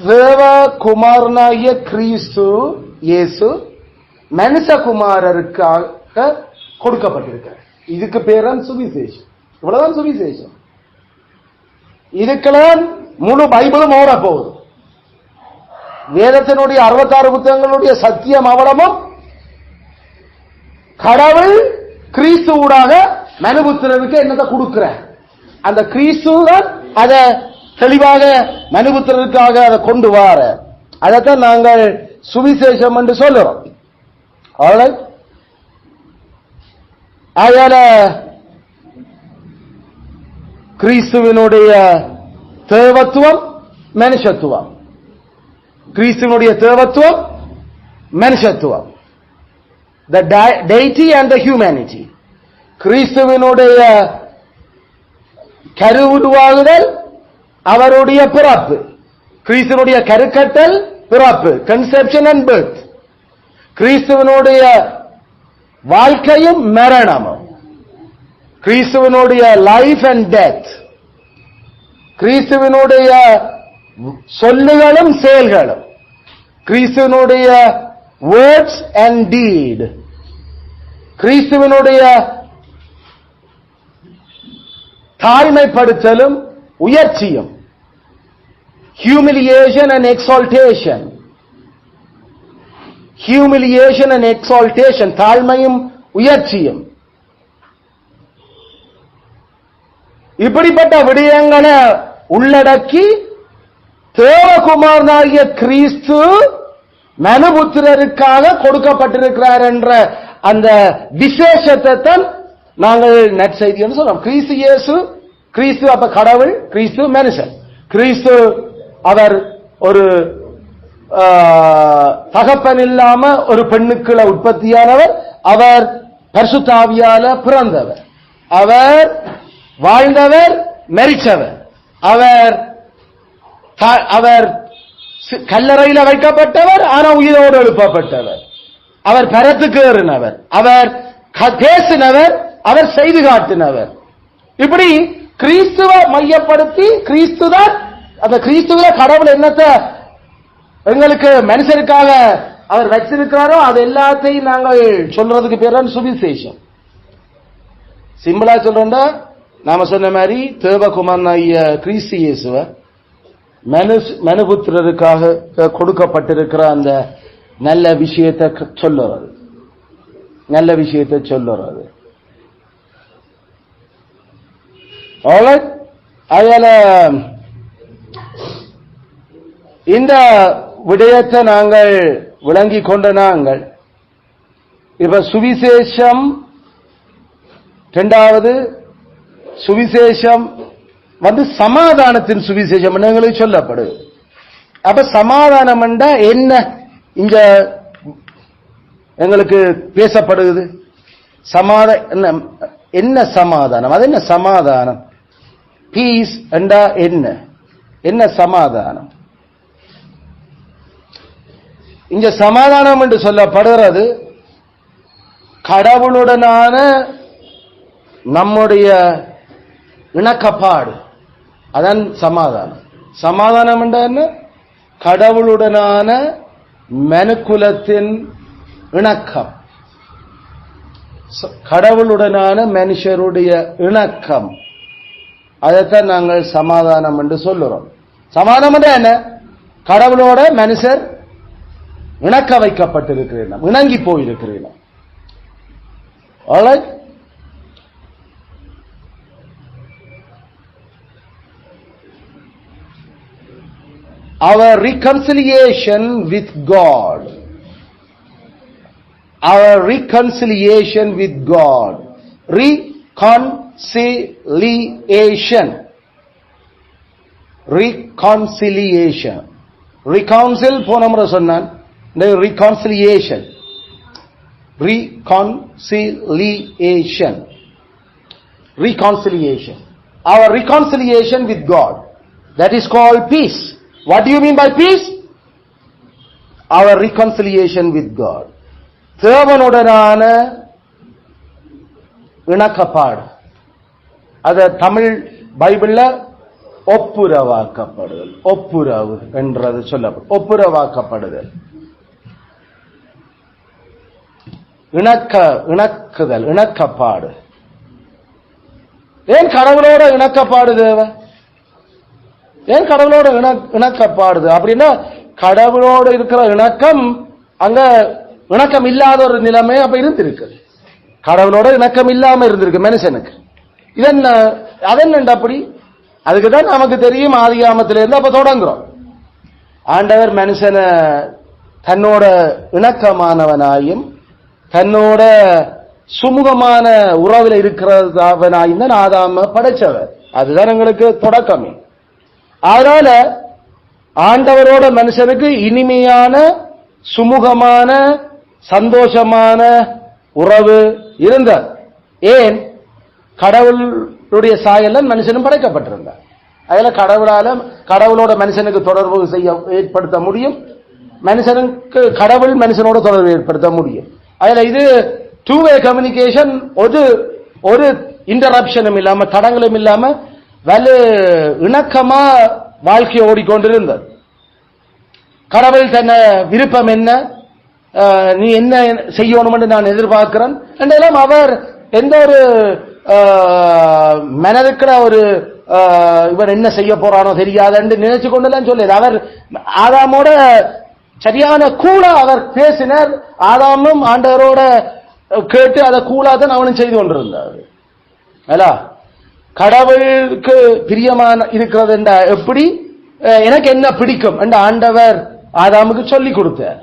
A: தேவகுமாரனாகிய கிறிஸ்து இயேசு மனுஷகுமாரருக்காக கொடுக்கப்பட்டிருக்கிறார். இதுக்கு பேரான் சுவிசேஷம். இவ்வளவுதான் சுவிசேஷம். இதுக்கெல்லாம் முழு பைபிளும் ஓட போகுது. வேதத்தினுடைய 66 புத்தகங்களுடைய சத்தியம் அவலமும் கடவுள் கிறிஸ்து ஊடாக மனுபுத்திரருக்கு என்னத்தை கொடுக்கிற அந்த கிறிஸ்து தான் அதை தெளிவாக மனுபுத்திரருக்காக அதை கொண்டு வர, அதைத்தான் நாங்கள் சுவிசேஷம் என்று சொல்லுறோம். அதனால கிறிஸ்துவனுடைய தேவத்துவம் மனுஷத்துவம், கிறிஸ்துவனுடைய தேவத்துவம் மனுஷத்துவம், the deity and the humanity. கிறிஸ்துவனுடைய கருவுருவாகுதல் அவருடைய பிறப்பு, கிறிஸ்துவனுடைய கருக்கட்டல் பிறப்பு, கன்செப்ஷன் அண்ட் பர்த், கிறிஸ்துவனுடைய வாழ்க்கையும் மரணமும், கிறிஸ்துவனுடைய லைஃப் அண்ட் டெத், கிறிஸ்துவனுடைய சொல்லுகளும் செயல்களும், கிறிஸ்துவனுடைய வேர்ட்ஸ் அண்ட் டீட், கிறிஸ்துவனுடைய தாழ்மைப்படுத்தலும் உயர்ச்சியும், humiliation and exaltation, humiliation and exaltation, தாழ்மையும் உயர்ச்சியும், இப்படிப்பட்ட விடயங்களை உள்ளடக்கி தேவகுமாரனாகிய கிறிஸ்து மனுபுத்திரருக்காக கொடுக்கப்பட்டிருக்கிறார் என்ற அந்த விசேஷத்தை தான் நாங்கள் நற்செய்தி என்று சொல்றோம். கிறிஸ்து இயேசு, கிறிஸ்து அப்ப கடவுள், கிறிஸ்து மனுஷன். கிறிஸ்து அவர் ஒரு தகப்பன் இல்லாம ஒரு பெண்ணுக்குள்ள உற்பத்தியானவர். அவர் பரிசுத்த ஆவியால பிறந்தவர். அவர் வாழ்ந்தவர், மரித்தவர். அவர் கல்லறையில வைக்கப்பட்டவர், ஆனா உயிரோடு எழுப்பப்பட்டவர். அவர் பரத்துக்கு ஏறினவர், அவர் பேசினவர், அவர் செய்து காட்டினவர். இப்படி கிறிஸ்துவ மையப்படுத்தி கிறிஸ்துதான் அந்த கிறிஸ்துவ கடவுள் என்னத்தை எங்களுக்கு மனுஷருக்காக அவர் வச்சிருக்கிறாரோ அது எல்லாத்தையும் நாங்கள் சொல்றதுக்கு பேர் சுவிசேஷம். சிம்பிளா சொல்றா, நாம சொன்ன மாதிரி தேவகுமார் ஐயா கிறிஸ்து இயேசுவ மனுபுத்திரருக்காக கொடுக்கப்பட்டிருக்கிற அந்த நல்ல விஷயத்தை சொல்லுறது, நல்ல விஷயத்தை சொல்லுறது. அதனால இந்த விடயத்தை நாங்கள் விளங்கி கொண்ட நாங்கள் இப்ப சுவிசேஷம், இரண்டாவது சுவிசேஷம் சமாதானத்தின் சுவிசேஷம் எங்களுக்கு சொல்லப்படுது. அப்ப சமாதானம் என்ன இங்க எங்களுக்கு பேசப்படுகிறது? என்ன சமாதானம்? அது என்ன சமாதானம்? பீஸ் என்றா என்ன? என்ன சமாதானம்? இங்க சமாதானம் என்று சொல்லப்படுகிறது கடவுளுடனான நம்முடைய இணக்கப்பாடு. அதான் சமாதானம். சமாதானம் என்ன? கடவுளுடனான மனுக்குலத்தின் இணக்கம், கடவுளுடனான மனுஷருடைய இணக்கம். அதைத்தான் நாங்கள் சமாதானம் என்று சொல்லுறோம். சமாதானம் என்ன? கடவுளோட மனுஷர் இணக்க வைக்கப்பட்டிருக்கிறோம், இணங்கி போயிருக்கிறோம். Our reconciliation with God. Our reconciliation with God. Reconciliation. Reconciliation. Reconcile போன முறை சொன்னான். Reconciliation. Reconciliation. Reconciliation. Our reconciliation with God. That is called peace. What do you mean by peace? Our reconciliation with God. தேவனுடனான இணக்கப்பாடு. அது தமிழ் பைபிள்ல ஒப்புரவாக்கப்படுதல், ஒப்புரவு என்றது சொல்லப்படும். ஒப்புரவாக்கப்படுதல், இணக்குதல், இணக்கப்பாடு. ஏன் கடவுளோட இணக்கப்பாடு தேவை? ஏன் கடவுளோட இணக்கப்பாடுது அப்படின்னா, கடவுளோடு இருக்கிற இணக்கம் அங்க இணக்கம் இல்லாத ஒரு நிலைமை அப்ப இருந்திருக்கு. கடவுளோட இணக்கம் இல்லாம இருந்திருக்கு மனுஷனுக்கு. இதென்ன அதென்ன அப்படி? அதுக்குதான் நமக்கு தெரியும் ஆதிகாமத்திலிருந்து அப்ப தொடங்குறோம். ஆண்டவர் மனுஷனை தன்னோட இணக்கமானவனாயும் தன்னோட சுமூகமான உறவில் இருக்கிறவனாயும் தான் ஆதாம படைச்சவர். அதுதான் எங்களுக்கு தொடக்கமே. அதனால ஆண்டவரோட மனுஷனுக்கு இனிமையான சுமூகமான சந்தோஷமான உறவு இருந்தார். ஏன்? கடவுளுடைய சாயல்ல மனுஷனும் படைக்கப்பட்டிருந்தார். அதுல கடவுளோட மனுஷனுக்கு தொடர்பு ஏற்படுத்த முடியும், மனுஷனுக்கு கடவுள் மனுஷனோட தொடர்பு ஏற்படுத்த முடியும். அதுல இது டூ வே கம்யூனிகேஷன், ஒரு இன்டரப்ஷனும் இல்லாம தடங்களும் இல்லாம வலு இணக்கமா வாழ்க்கையை ஓடிக்கொண்டிருந்தது. கடவுள் தன்னை விருப்பம் என்ன, நீ என்ன செய்யணும் என்று நான் எதிர்பார்க்கிறேன் என்றெல்லாம் அவர் எந்த ஒரு மனதுக்குள்ள ஒரு இவன் என்ன செய்ய போறானோ தெரியாத என்று நினைச்சு கொண்டுதான் சொல்லல. அவர் ஆதாமோட சரியான கூலா அவர் பேசினார். ஆதாமும் ஆண்டவரோட கேட்டு அதை கூலா தான் அவனும் செய்து கொண்டிருந்தார். கடவுளுக்கு பிரியமான இருக்கிறது என்ற எப்படி எனக்கு என்ன பிடிக்கும் என்ற ஆண்டவர் ஆதாமுக்கு சொல்லிக் கொடுத்தார்.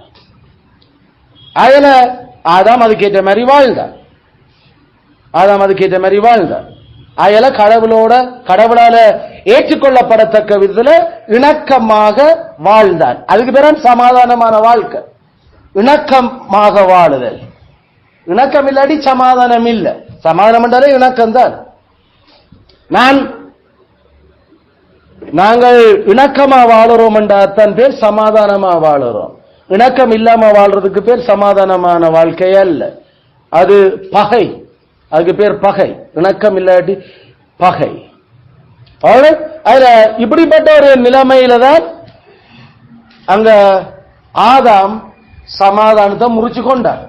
A: அதுல ஆதாம் அதுக்கேற்ற மாதிரி வாழ்ந்தார். அயல கடவுளால ஏற்றுக்கொள்ளப்படத்தக்க விதத்துல இணக்கமாக வாழ்ந்தார். அதுக்கு பிறகு சமாதானமான வாழ்க்கை. இணக்கமாக வாழுதல். இணக்கம் இல்லாட்டி சமாதானம் இல்லை. சமாதானம் என்றாலே இணக்கம் தான். நாங்கள் இணக்கமா வாழுறோம் என்றால் பேர் சமாதானமா வாழுறோம். இணக்கம் இல்லாம வாழ்றதுக்கு பேர் சமாதானமான வாழ்க்கை அல்ல, அது பகை. அதுக்கு பேர் பகை. இணக்கம் இல்லாட்டி பகை. அதுல இப்படிப்பட்ட ஒரு நிலைமையில தான் அங்க ஆதாம் சமாதானத்தை முறிச்சு கொண்டார்.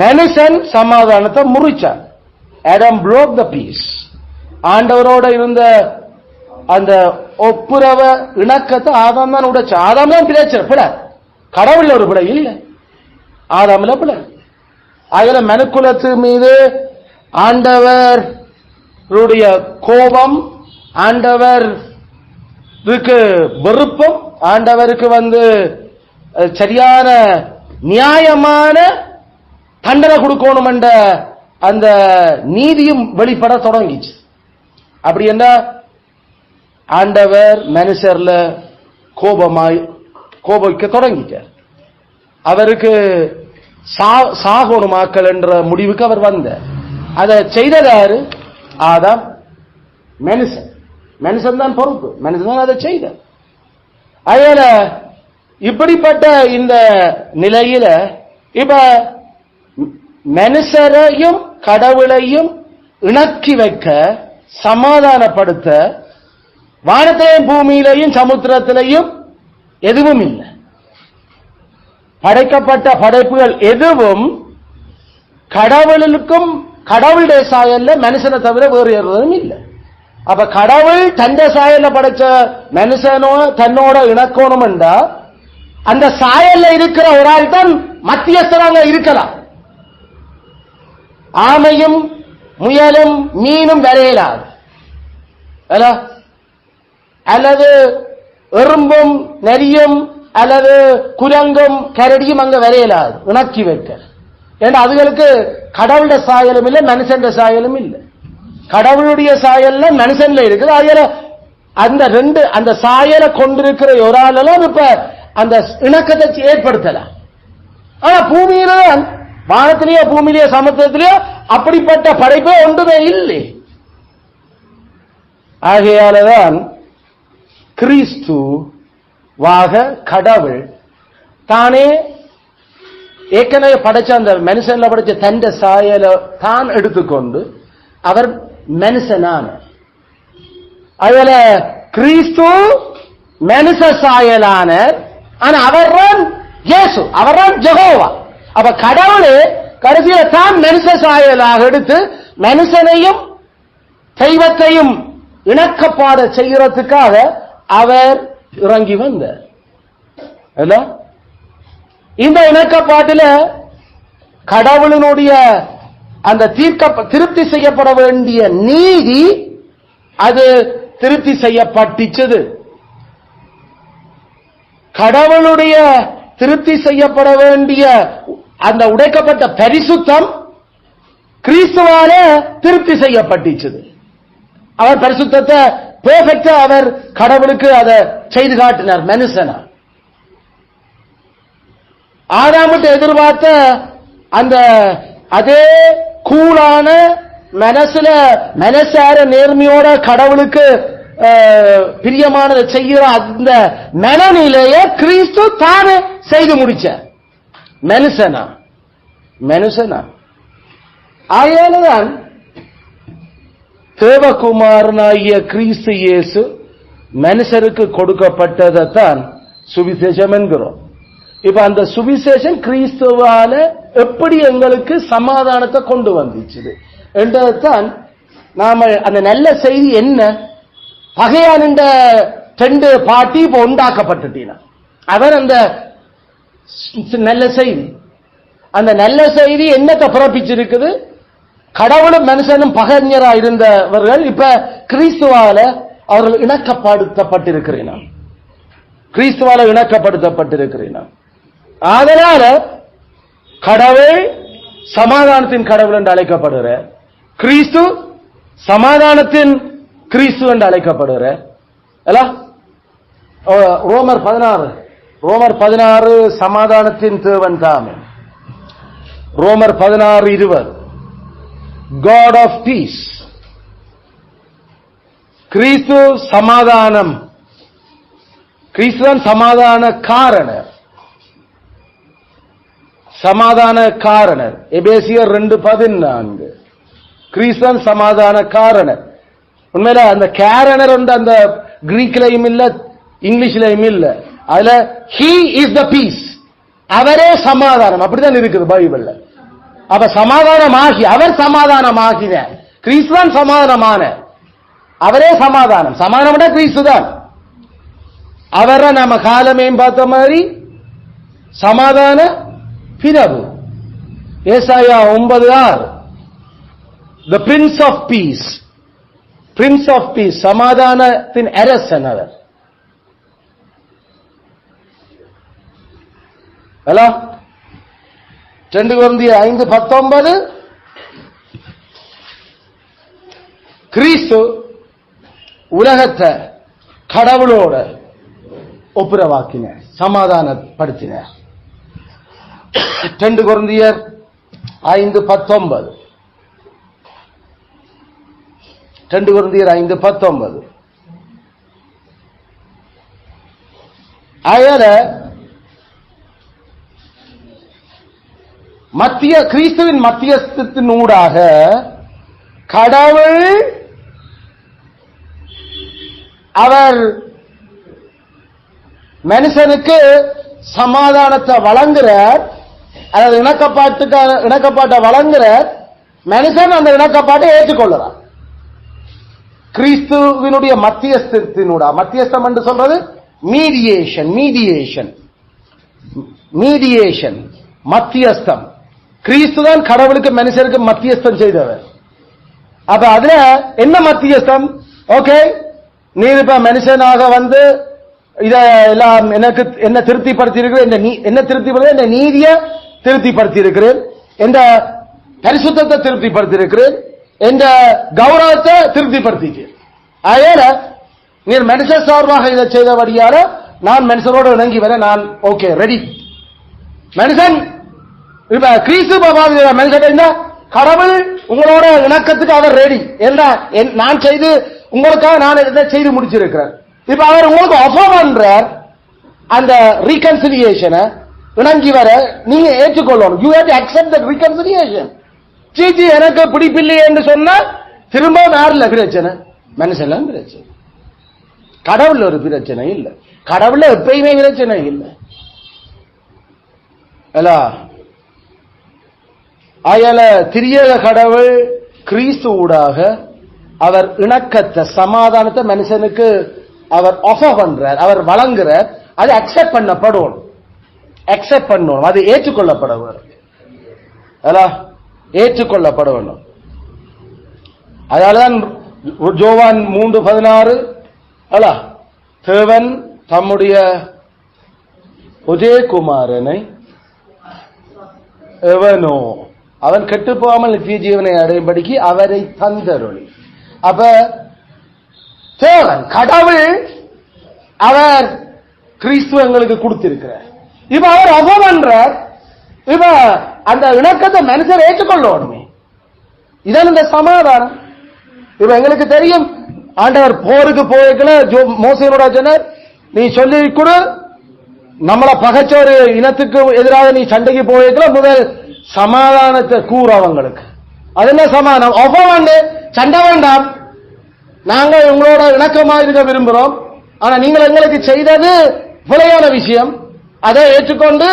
A: மனுஷன் சமாதானத்தை முறிச்சார். Adam broke the peace. ஆண்டவரோட இருந்த அந்த ஒப்புரவ இணக்கத்தை ஆதாம் தான் உடைச்சா. ஆதாம் தான் பிரச்சனை, பிழை. கடவுள் ஒரு பிழை இல்லை, ஆதாம்ல பிழை. அதுல மனுக்குலத்து மீது ஆண்டவருடைய கோபம், ஆண்டவருக்கு வெறுப்பும், ஆண்டவருக்கு சரியான நியாயமான தண்டனை கொடுக்கணும் என்ற அந்த நீதியும் வெளிப்பட தொடங்கிச்சு. அப்படி என்ன ஆண்டவர் மனுஷர்ல கோபிக்க தொடங்கிட்டார். அவருக்கு சாகோனுமாக்கள் என்ற முடிவுக்கு அவர் வந்தார். அதை செய்ததாரு? ஆதாம். மனுஷன் தான் பொறுப்பு, மனுஷன் தான் அதை செய்தார். அதனால இப்படிப்பட்ட இந்த நிலையில இப்ப மனுஷரையும் கடவுளையும் இணக்கி வைக்க, சமாதானப்படுத்த வானத்திலையும் பூமியிலையும் சமுத்திரத்திலையும் எதுவும் இல்லை. படைக்கப்பட்ட படைப்புகள் எதுவும் கடவுளுக்கும் கடவுளுடைய சாயல்ல மனுஷனை தவிர வேறு எதுவும் இல்லை. அப்ப கடவுள் தந்த சாயல்ல படைச்ச மனுஷனோ தன்னோட இணக்கணும் என்றா அந்த சாயல்ல இருக்கிற ஒரு ஆள் தான் மத்தியஸ்தராக இருக்கலாம். ஆமையும் முயலும் மீனும் வரையலாது, அல்லது எறும்பும் நரியும் அல்லது குரங்கும் கரடியும் அங்க வரையலாது இணக்கி வைக்க. ஏன்னா அதுகளுக்கு கடவுளுடைய சாயலும் இல்லை, மனுஷன் சாயலும் இல்லை. கடவுளுடைய சாயல்ல மனுஷன்ல இருக்குது. அதுல அந்த சாயலை கொண்டிருக்கிற ஒரு ஆளெல்லாம் இப்ப அந்த இணக்கத்தை ஏற்படுத்தலாம். ஆனா பூமியில வானத்திலேயோ பூமியிலேயோ சமுத்திரத்திலேயோ அப்படிப்பட்ட படைப்பே ஒன்றுமே இல்லை. ஆகையாலதான் கிறிஸ்துவாக கடவுள் தானே ஏற்கனவே படைச்ச அந்த மனுஷன்ல படைச்ச தந்த சாயலை தான் எடுத்துக்கொண்டு அவர் மனுஷனான. அதுல கிறிஸ்து மனுஷ சாயலான. ஆனா அவர்தான் இயேசு, அவர்தான் யெகோவா. அப்ப கடவுள் கடைசியில தான் மனுஷ சாயலாக எடுத்து மனுஷனையும் தெய்வத்தையும் இணக்கப்பாட செய்யறதுக்காக அவர் இறங்கி வந்தார். இந்த இணக்கப்பாட்டில் கடவுளினுடைய அந்த திருப்தி செய்யப்பட வேண்டிய நீதி அது திருப்தி செய்யப்பட்டிச்சது. கடவுளுடைய திருப்தி செய்யப்பட வேண்டிய அந்த உடைக்கப்பட்ட பரிசுத்தம் கிறிஸ்துவால திருப்தி செய்யப்பட்டிச்சது. அவர் பரிசுத்தத்தை பெர்ஃபெக்ட்டா அவர் கடவுளுக்கு அதை செய்து காட்டினார் மனுஷனா. ஆதாமுட்டு எதிர்பார்த்த அந்த அதே கூலான மனசார நேர்மையோட கடவுளுக்கு பிரியமானதை செய்கிற அந்த மனநிலையை கிறிஸ்து தானே செய்து முடிச்சார் மனுஷனா. ஆயாலதான் தேவகுமாரனாகிய கிறிஸ்து இயேசு மனுஷருக்கு கொடுக்கப்பட்டதைத்தான் சுவிசேஷம் என்கிறோம். இப்ப அந்த சுவிசேஷம் கிறிஸ்துவால எப்படி எங்களுக்கு சமாதானத்தை கொண்டு வந்துச்சு என்றதான் நாம அந்த நல்ல செய்தி என்ன. பகையான ரெண்டு பாட்டி இப்ப உண்டாக்கப்பட்டுட்டீங்க. அவன் அந்த நல்ல செய்தி, அந்த நல்ல செய்தி என்னத்தை பிறப்பிச்சிருக்குது? கடவுளும் மனுஷனும் பகைஞரா இருந்தவர்கள் இப்ப கிறிஸ்துவால அவர்கள் இணக்கப்படுத்தப்பட்டிருக்கிறேன். கிறிஸ்துவால இணக்கப்படுத்தப்பட்டிருக்கிறேன். அதனால கடவுள் சமாதானத்தின் கடவுள் என்று அழைக்கப்படுகிறார். கிறிஸ்து சமாதானத்தின் கிறிஸ்து என்று அழைக்கப்படுகிறார். ரோமர் 16 சமாதானத்தின் தேவன் தாமே. ரோமர் 16:20 God of peace. கிறிஸ்து சமாதானம். கிறிஸ்துவன் சமாதான காரணர். சமாதான காரணர். எபேசியர் 2:14 கிறிஸ்துவன் சமாதான காரணர். உண்மையில அந்த காரணர் அந்த கிரீக்லயும் இல்ல இங்கிலீஷ்லயும் இல்ல. அதுல he is the peace. அவரே சமாதானம். அப்படிதான் இருக்குது பைபிள்ல. அப்ப சமாதானமாகி அவர் சமாதானமாகினார். கிறிஸ்துவன் சமாதானமான அவரே சமாதானம். சமாதானம் கிறிஸ்து தான். அவரை நம்ம காலமையும் பார்த்த மாதிரி சமாதான பிரபு. ஏசாயா 9:6 the prince of peace. prince of peace சமாதானத்தின் அரசன் அவர். 2 கொரிந்தியர் 5:19 கிறிஸ்து உலகத்தை கடவுளோட ஒப்புரவாக்கினார், சமாதானப்படுத்தினார். 2 கொரிந்தியர் 5:19 2 கொரிந்தியர் 5:19 ஆயல கிறிஸ்துவின் மத்தியஸ்தத்தினூடாக கடவுள் அவர் மனுஷனுக்கு சமாதானத்தை வழங்குறார். அதாவது இணக்கப்பாட்டை வழங்குறார். மனுஷன் அந்த இணக்கப்பாட்டை ஏற்றுக்கொள்கிறார். கிறிஸ்துவினுடைய மத்தியஸ்தத்தினூடா. மத்தியஸ்தம் என்று சொல்றது மீடியேஷன். மத்தியஸ்தம். கிறிஸ்துதான் கடவுளுக்கு மனுஷருக்கு மத்தியஸ்தம் செய்தவர். அப்ப அதுல என்ன மத்தியஸ்தம்? ஓகே, நீர் இப்ப மனுஷனாக வந்து இதெல்லாம் எனக்கு என்ன திருப்திப்படுத்தி இருக்கிறேன், என்ன திருப்திப்படுத்த, இந்த நீதியை திருப்திப்படுத்தி இருக்கிறேன், என்ற பரிசுத்தத்தை திருப்திப்படுத்தி இருக்கிறேன், என்ற கௌரவத்தை திருப்திப்படுத்திக்கிறேன். அதனால நீர் மனுஷ சார்பாக இதை செய்தபடியால நான் மனுஷனோடு இணங்கி வர நான் ஓகே ரெடி. மனுஷன் இப்ப கிறிஸ்து மனுஷன் கடவுள் உங்களோட இணக்கத்துக்கு அவர் ரெடி. என்ன நான் செய்து உங்களுக்காக நான் இதை செய்து முடிச்சிருக்கிறேன். இப்ப அவர் உங்களுக்கு ஆஃபர் பண்றார் அந்த ரீகன்சிலியேஷனை இணங்கி வர நீங்க ஏற்றுக்கொள்ளணும். You have to accept the reconciliation. சீச்சி எனக்கு பிடிப்பில்லை என்று சொன்னா திரும்ப யாருல பிரச்சனை? மனுஷன்ல பிரச்சனை. கடவுள்ல ஒரு பிரச்சனை இல்லை. கடவுள்ல எப்பயுமே பிரச்சனை இல்லை. அயல திரியக கடவுள் கிறிஸ்து ஊடாக அவர் இணக்கத்தை சமாதானத்தை மனுஷனுக்கு அவர் ஆஃபர் பண்றார், அவர் வழங்குறார். அது அக்செப்ட் பண்ணப்படும், அது ஏற்றுக்கொள்ளப்பட வேண்டும். ஏற்றுக்கொள்ளப்பட வேண்டும். அதனாலதான் யோவான் 3:16 தேவன் தம்முடைய ஒரே குமாரனை எவனோ அவன் கெட்டு போகாமல் நித்திய ஜீவனை அடையும்படிக்கு அவரை தந்தருளி. அப்ப தேவன் கடவுள் அவர் கிறிஸ்துவ எங்களுக்கு கொடுத்திருக்கிறார். இப்ப அவர் ஆஃபர் பண்றார். இப்ப அந்த இணக்கத்தை மனுஷர் ஏற்றுக்கொள்ளணுமே. இதான் இந்த சமாதானம். இப்ப எங்களுக்கு தெரியும் ஆண்டவர் போருக்கு போய்க்கல மோசையோட சொன்னார், நீ சொல்லி கொடு நம்மளை பகைச்ச ஒரு இனத்துக்கு எதிராக நீ சண்டைக்கு போய்க்கல முதல் சமாதானத்தை கூற அவங்களுக்கு. அது என்ன சமாதானம்? ஆஃபர் பண்ணு, சண்டை வேண்டாம், நாங்கள் உங்களோட இணக்கமாக இருக்க விரும்புகிறோம், ஆனா நீங்கள் எங்களுக்கு செய்தது பிழையான விஷயம், அதை ஏற்றுக்கொண்டு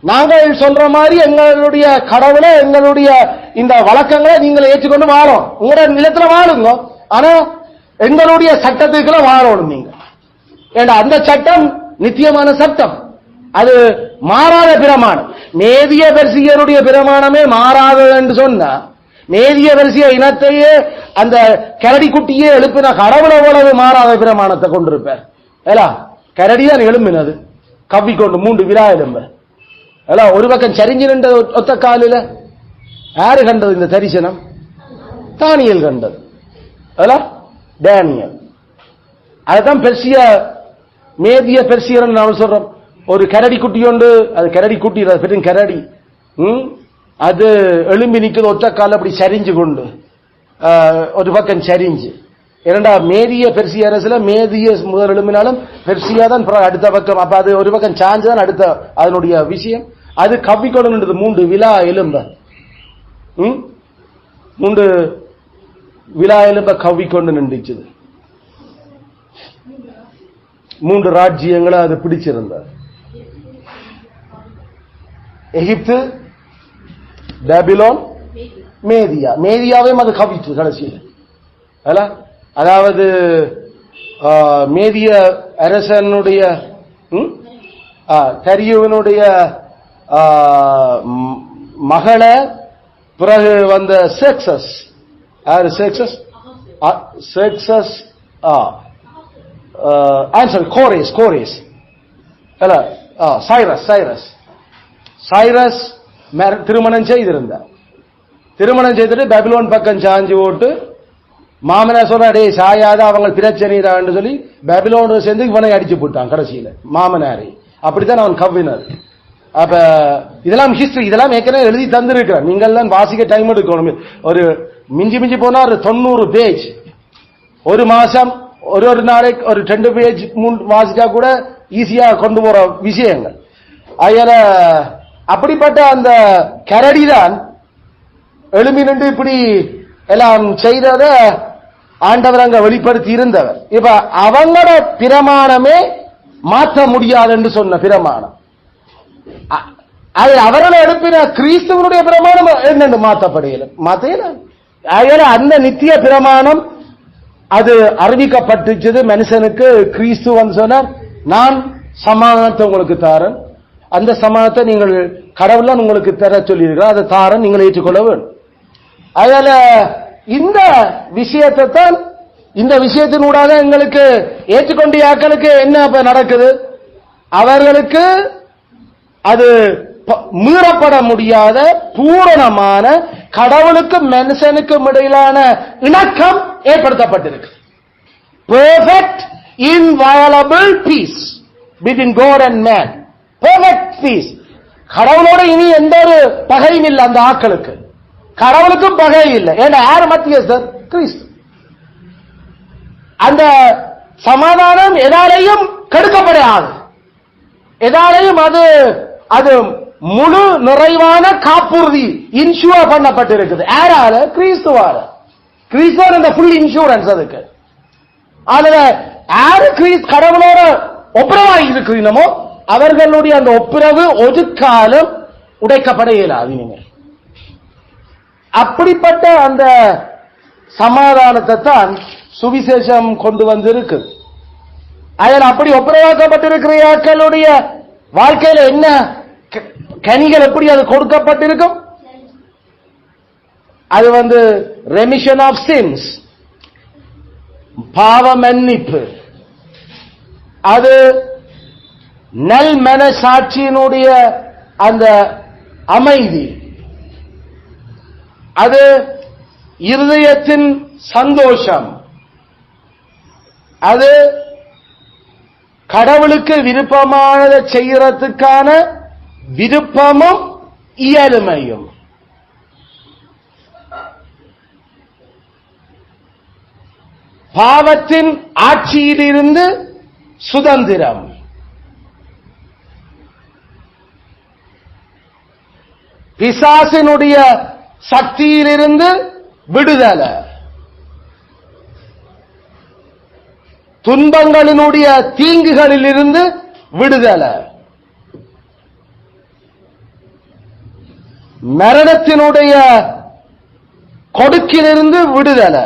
A: நாங்கள் சொல்ற மாதிரி எங்களுடைய கடவுளை எங்களுடைய இந்த வழக்கங்களை நீங்கள் ஏற்றுக்கொண்டு வாழோம். உங்களோட நிலத்துல வாழுங்க, ஆனா எங்களுடைய சட்டத்துக்குள்ள வாழணும் நீங்க. ஏன்னா அந்த சட்டம் நித்தியமான சட்டம், அது மாறாத பிரமாணம். மேதிய பெர்சியருடைய பிரமாணமே மாறாதது என்று சொன்னா மேதிய பெர்சிய இனத்தையே அந்த கரடி குட்டியே எழுப்பின கடவுளை போலவே மாறாத பிரமாணத்தை கொண்டிருப்பார். கரடி தான் எழும்பினது கவ்விக்கொண்டு 3 விழா எலும்ப. எல்லாம் ஒரு பக்கம் சரிஞ்சு நின்ற ஒத்த காலில யாரு கண்டது இந்த தரிசனம்? தானியல் கண்டது. டேனியல். அதுதான் பெர்சிய மேதிய பெர்சியர் நாம் சொல்றோம். ஒரு கரடி குட்டி உண்டு, அது கரடி குட்டி பெரும் கரடி, அது எழும்பி நிற்கிறது ஒற்ற கால அப்படி சரிஞ்சு கொண்டு, ஒரு பக்கம் சரிஞ்சு. இரண்டா மேதிய பெர்சிய அரசுல மேதிய முதல் எழும்பினாலும் பெர்சியா தான் அடுத்த பக்கம். அப்ப அது ஒரு பக்கம் சாஞ்சுதான் அடுத்த அதனுடைய விஷயம். அது கவ்விக்கொண்டு 3 விழா எலும்ப, 3 விழா எலும்ப கவ்விக்கொண்டு நின்றுச்சு. 3 ராஜ்யங்களை அது பிடிச்சிருந்தார். எகிப்து, பாபிலோன், மேதியா. மேதியாவே அது கவிச்சு கடைசியில். அதாவது மேதிய அரசனுடைய தரியுவனுடைய மகளை பிறகு வந்த செக்சஸ், யாரு செக்சஸ்? செக்சஸ் கோரேஸ், கோரேஸ் அல்ல, சைரஸ், சைரஸ். சைரஸ் திருமணம் செய்திருந்தார். திருமணம் செய்துட்டு பாபிலோன் பக்கம் சாஞ்சு போட்டு மாமனா சொல்ற, டே சாயாத அவங்க பிரச்சனைடான்னு சொல்லி பாபிலோன் சேர்ந்து இவனை அடிச்சு போட்டான் கடைசியில மாமனாரை. அப்படித்தான் அவன் கவ்வினர். அப்ப இதெல்லாம் ஹிஸ்டரி, இதெல்லாம் ஏற்கனவே எழுதி தந்திருக்கிறான். நீங்கள் தான் வாசிக்க டைம் எடுக்கணும். ஒரு மிஞ்சி மிஞ்சி போனா ஒரு 90 பேஜ், ஒரு மாசம், ஒரு நாளைக்கு ஒரு 2 பேஜ் வாசிச்சா கூட ஈஸியா கொண்டு போற விஷயங்கள். அதனால அப்படிப்பட்ட அந்த கரடி தான் எழுப்பி நின்று இப்படி எல்லாம் செய்தத ஆண்டவர் அங்க வெளிப்படுத்தி இருந்தவர். இப்ப அவங்களோட பிரமாணமே மாற்ற முடியாது என்று சொன்ன பிரமாணம், அது அவர்களை எழுப்பின கிறிஸ்துவனுடைய பிரமாணம் என்னென்று மாற்றப்படையில மாத்தையில. அந்த நித்திய பிரமாணம் அது அறிவிக்கப்பட்டுச்சது மனுஷனுக்கு. கிறிஸ்துவன் சொன்னார், நான் சமாதானத்தை உங்களுக்கு தாரன், அந்த சமாதானத்தை நீங்கள் கடவுள் உங்களுக்கு தர சொல்லியிருக்கிறார், அதை தாரன், நீங்கள் ஏற்றுக்கொள்ள வேண்டும். அதனால இந்த விஷயத்தை தான், இந்த விஷயத்தினூடாக எங்களுக்கு ஏற்றுக்கொண்ட ஆக்களுக்கு என்ன நடக்குது? அவர்களுக்கு அது மீறப்பட முடியாத பூரணமான கடவுளுக்கும் மனுஷனுக்கும் இடையிலான இணக்கம் ஏற்படுத்தப்பட்டிருக்கு. Perfect inviolable peace between God and man. Perfect peace. கடவுளோட இனி எந்த ஒரு பகையும் இல்லை அந்த ஆக்களுக்கு, கடவுளுக்கும் பகை இல்லை. ஏன்னா யார் மத்தியஸ்தர்? கிறிஸ்து. அந்த சமாதானம் எதாலையும் கெடுக்கப்படாது, எதாலையும் அது முழு நிறைவான காப்புறுதி இன்சூர் பண்ணப்பட்டிருக்குது. யாரால? கிறிஸ்துவால. கிறிஸ்துவ அந்த ஃபுல் இன்சூரன்ஸ் அதுக்கு. அதுல யாரு கடவுளோட ஒப்புரவாகி இருக்கிறீனமோ அவர்களுடைய அந்த ஒப்புரவு ஒரு காலம் உடைக்கப்பட இயலாது. அப்படிப்பட்ட அந்த சமாதானத்தை தான் சுவிசேஷம் கொண்டு வந்திருக்கு. அதில் அப்படி ஒப்புரவாக்கப்பட்டிருக்கிற ஆட்களுடைய வாழ்க்கையில என்ன கனிகள் எப்படி அது கொடுக்கப்பட்டிருக்கும்? அது ரெமிஷன் ஆஃப் சின்ஸ், பாவ மன்னிப்பு, அது நல் மனசாட்சியினுடைய அந்த அமைதி, அது இருதயத்தின் சந்தோஷம், அது கடவுளுக்கு விருப்பமானதை செய்யறதுக்கான விருப்பமும் இயலுமையும். பாவத்தின் ஆட்சியிலிருந்து சுதந்திரம், பிசாசினுடைய சக்தியிலிருந்து விடுதலை, துன்பங்களினுடைய தீங்குகளிலிருந்து விடுதலை, மரணத்தினுடைய கொடுக்கிலிருந்து விடுதலை,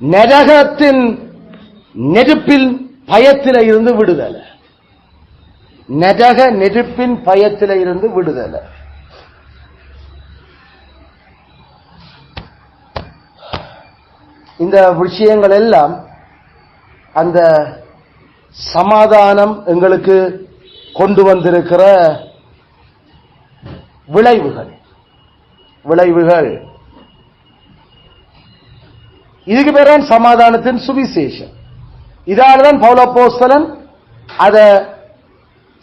A: நரகத்தின் நெருப்பில் பயத்தில இருந்து விடுதலை, நரக நெருப்பின் பயத்தில இருந்து விடுதலை. இந்த விஷயங்கள் எல்லாம் அந்த சமாதானம் எங்களுக்கு கொண்டு வந்திருக்கிற விளைவுகள் இதுக்கு பேர் சமாதானத்தின் சுவிசேஷம். இதால்தான் பவுல் அப்போஸ்தலன் அத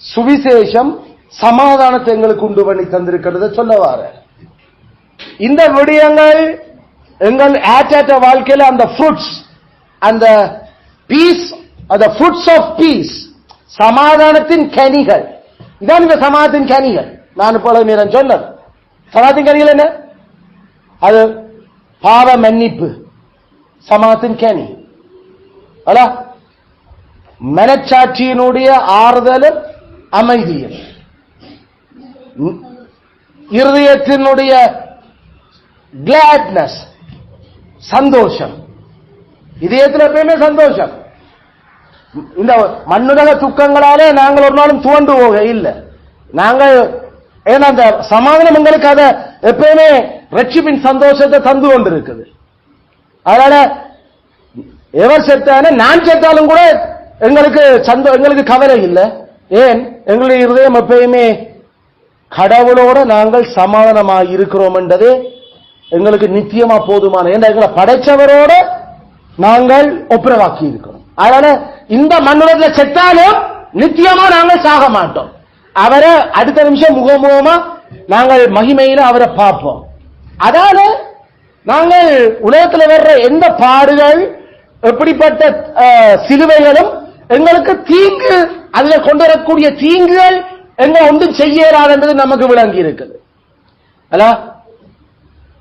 A: சுவிசேஷம் சமாதானத்தை எங்களுக்கு உண்டு பண்ணி தந்திருக்கிறத சொல்லவார. இந்த விடயங்கள் எங்கள் ஆற்ற வாழ்க்கையில அந்த ஃப்ரூட்ஸ், அந்த பீஸ், அந்த ஃப்ரூட்ஸ் ஆஃப் பீஸ், சமாதானத்தின் கனிகள். இதான் இந்த சமாதானத்தின் கனிகள். நான் போல நேரம் சொன்னது சமாதானத்தின் கனிகள் என்ன? அது பாவ மன்னிப்பு, சமாதானத்தின் கனி. அல்ல, மனச்சாட்சியினுடைய ஆறுதலும் அமைதியும், இருதயத்தினுடைய கிளாட்னஸ், சந்தோஷம். இதயத்தில் எப்பயுமே சந்தோஷம். இந்த மண்ணுலக துக்கங்களாலே நாங்கள் ஒரு நாளும் துவண்டு போக இல்லை. நாங்கள் ஏன்னா அந்த சமாதானம் எங்களுக்கு அதை எப்பயுமே ரட்சிப்பின் சந்தோஷத்தை தந்து கொண்டு இருக்குது. அதனால எவர் செத்தான நான் செத்தாலும் கூட எங்களுக்கு கவலை இல்லை. ஏன்? எங்களுடைய இருதயம் எப்பயுமே கடவுளோட நாங்கள் சமாதானமாக இருக்கிறோம் என்றது எங்களுக்கு நித்தியமா போதுமான. ஏன்னா எங்களை படைச்சவரோட நாங்கள் ஒப்புரவாக்கி இருக்கிறோம். அதனால இந்த மண்ணுலகத்தில் செத்தாலும் நித்தியமா நாங்கள் சாக மாட்டோம். அவரை அடுத்த நிமிஷம் முகமுகமா நாங்கள் மகிமையில அவரை பார்ப்போம். அதால நாங்கள் உலகத்தில் வர்ற எந்த பாடுகள், எப்படிப்பட்ட சிலுவைகளும் எங்களுக்கு தீங்கு, அதில் கொண்டு வரக்கூடிய தீங்குகள் எங்க ஒன்றும் செய்யறாது என்பது நமக்கு விளங்கி இருக்குது. அல்ல,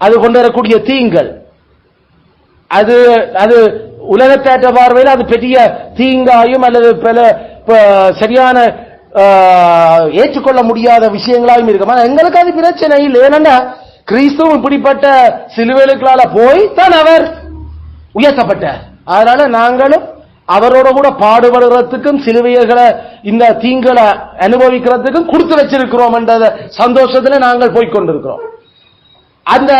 A: அது கொண்டு வரக்கூடிய தீங்கள் அது அது உலகத்தேற்ற பார்வையில் அது பெரிய தீங்காயும் அல்லது பல சரியான ஏற்றுக்கொள்ள முடியாத விஷயங்களாயும் இருக்கும். எங்களுக்கு அது பிரச்சனை இல்லை. ஏன்னா கிறிஸ்துவ இப்படிப்பட்ட சிலுவைகளால போய் தான் அவர் உயர்த்தப்பட்டார். அதனால நாங்களும் அவரோட கூட பாடுபடுறதுக்கும் சிலுவைகளை இந்த தீங்களை அனுபவிக்கிறதுக்கும் கொடுத்து வச்சிருக்கிறோம் என்ற சந்தோஷத்துல நாங்கள் போய்கொண்டிருக்கிறோம். அந்த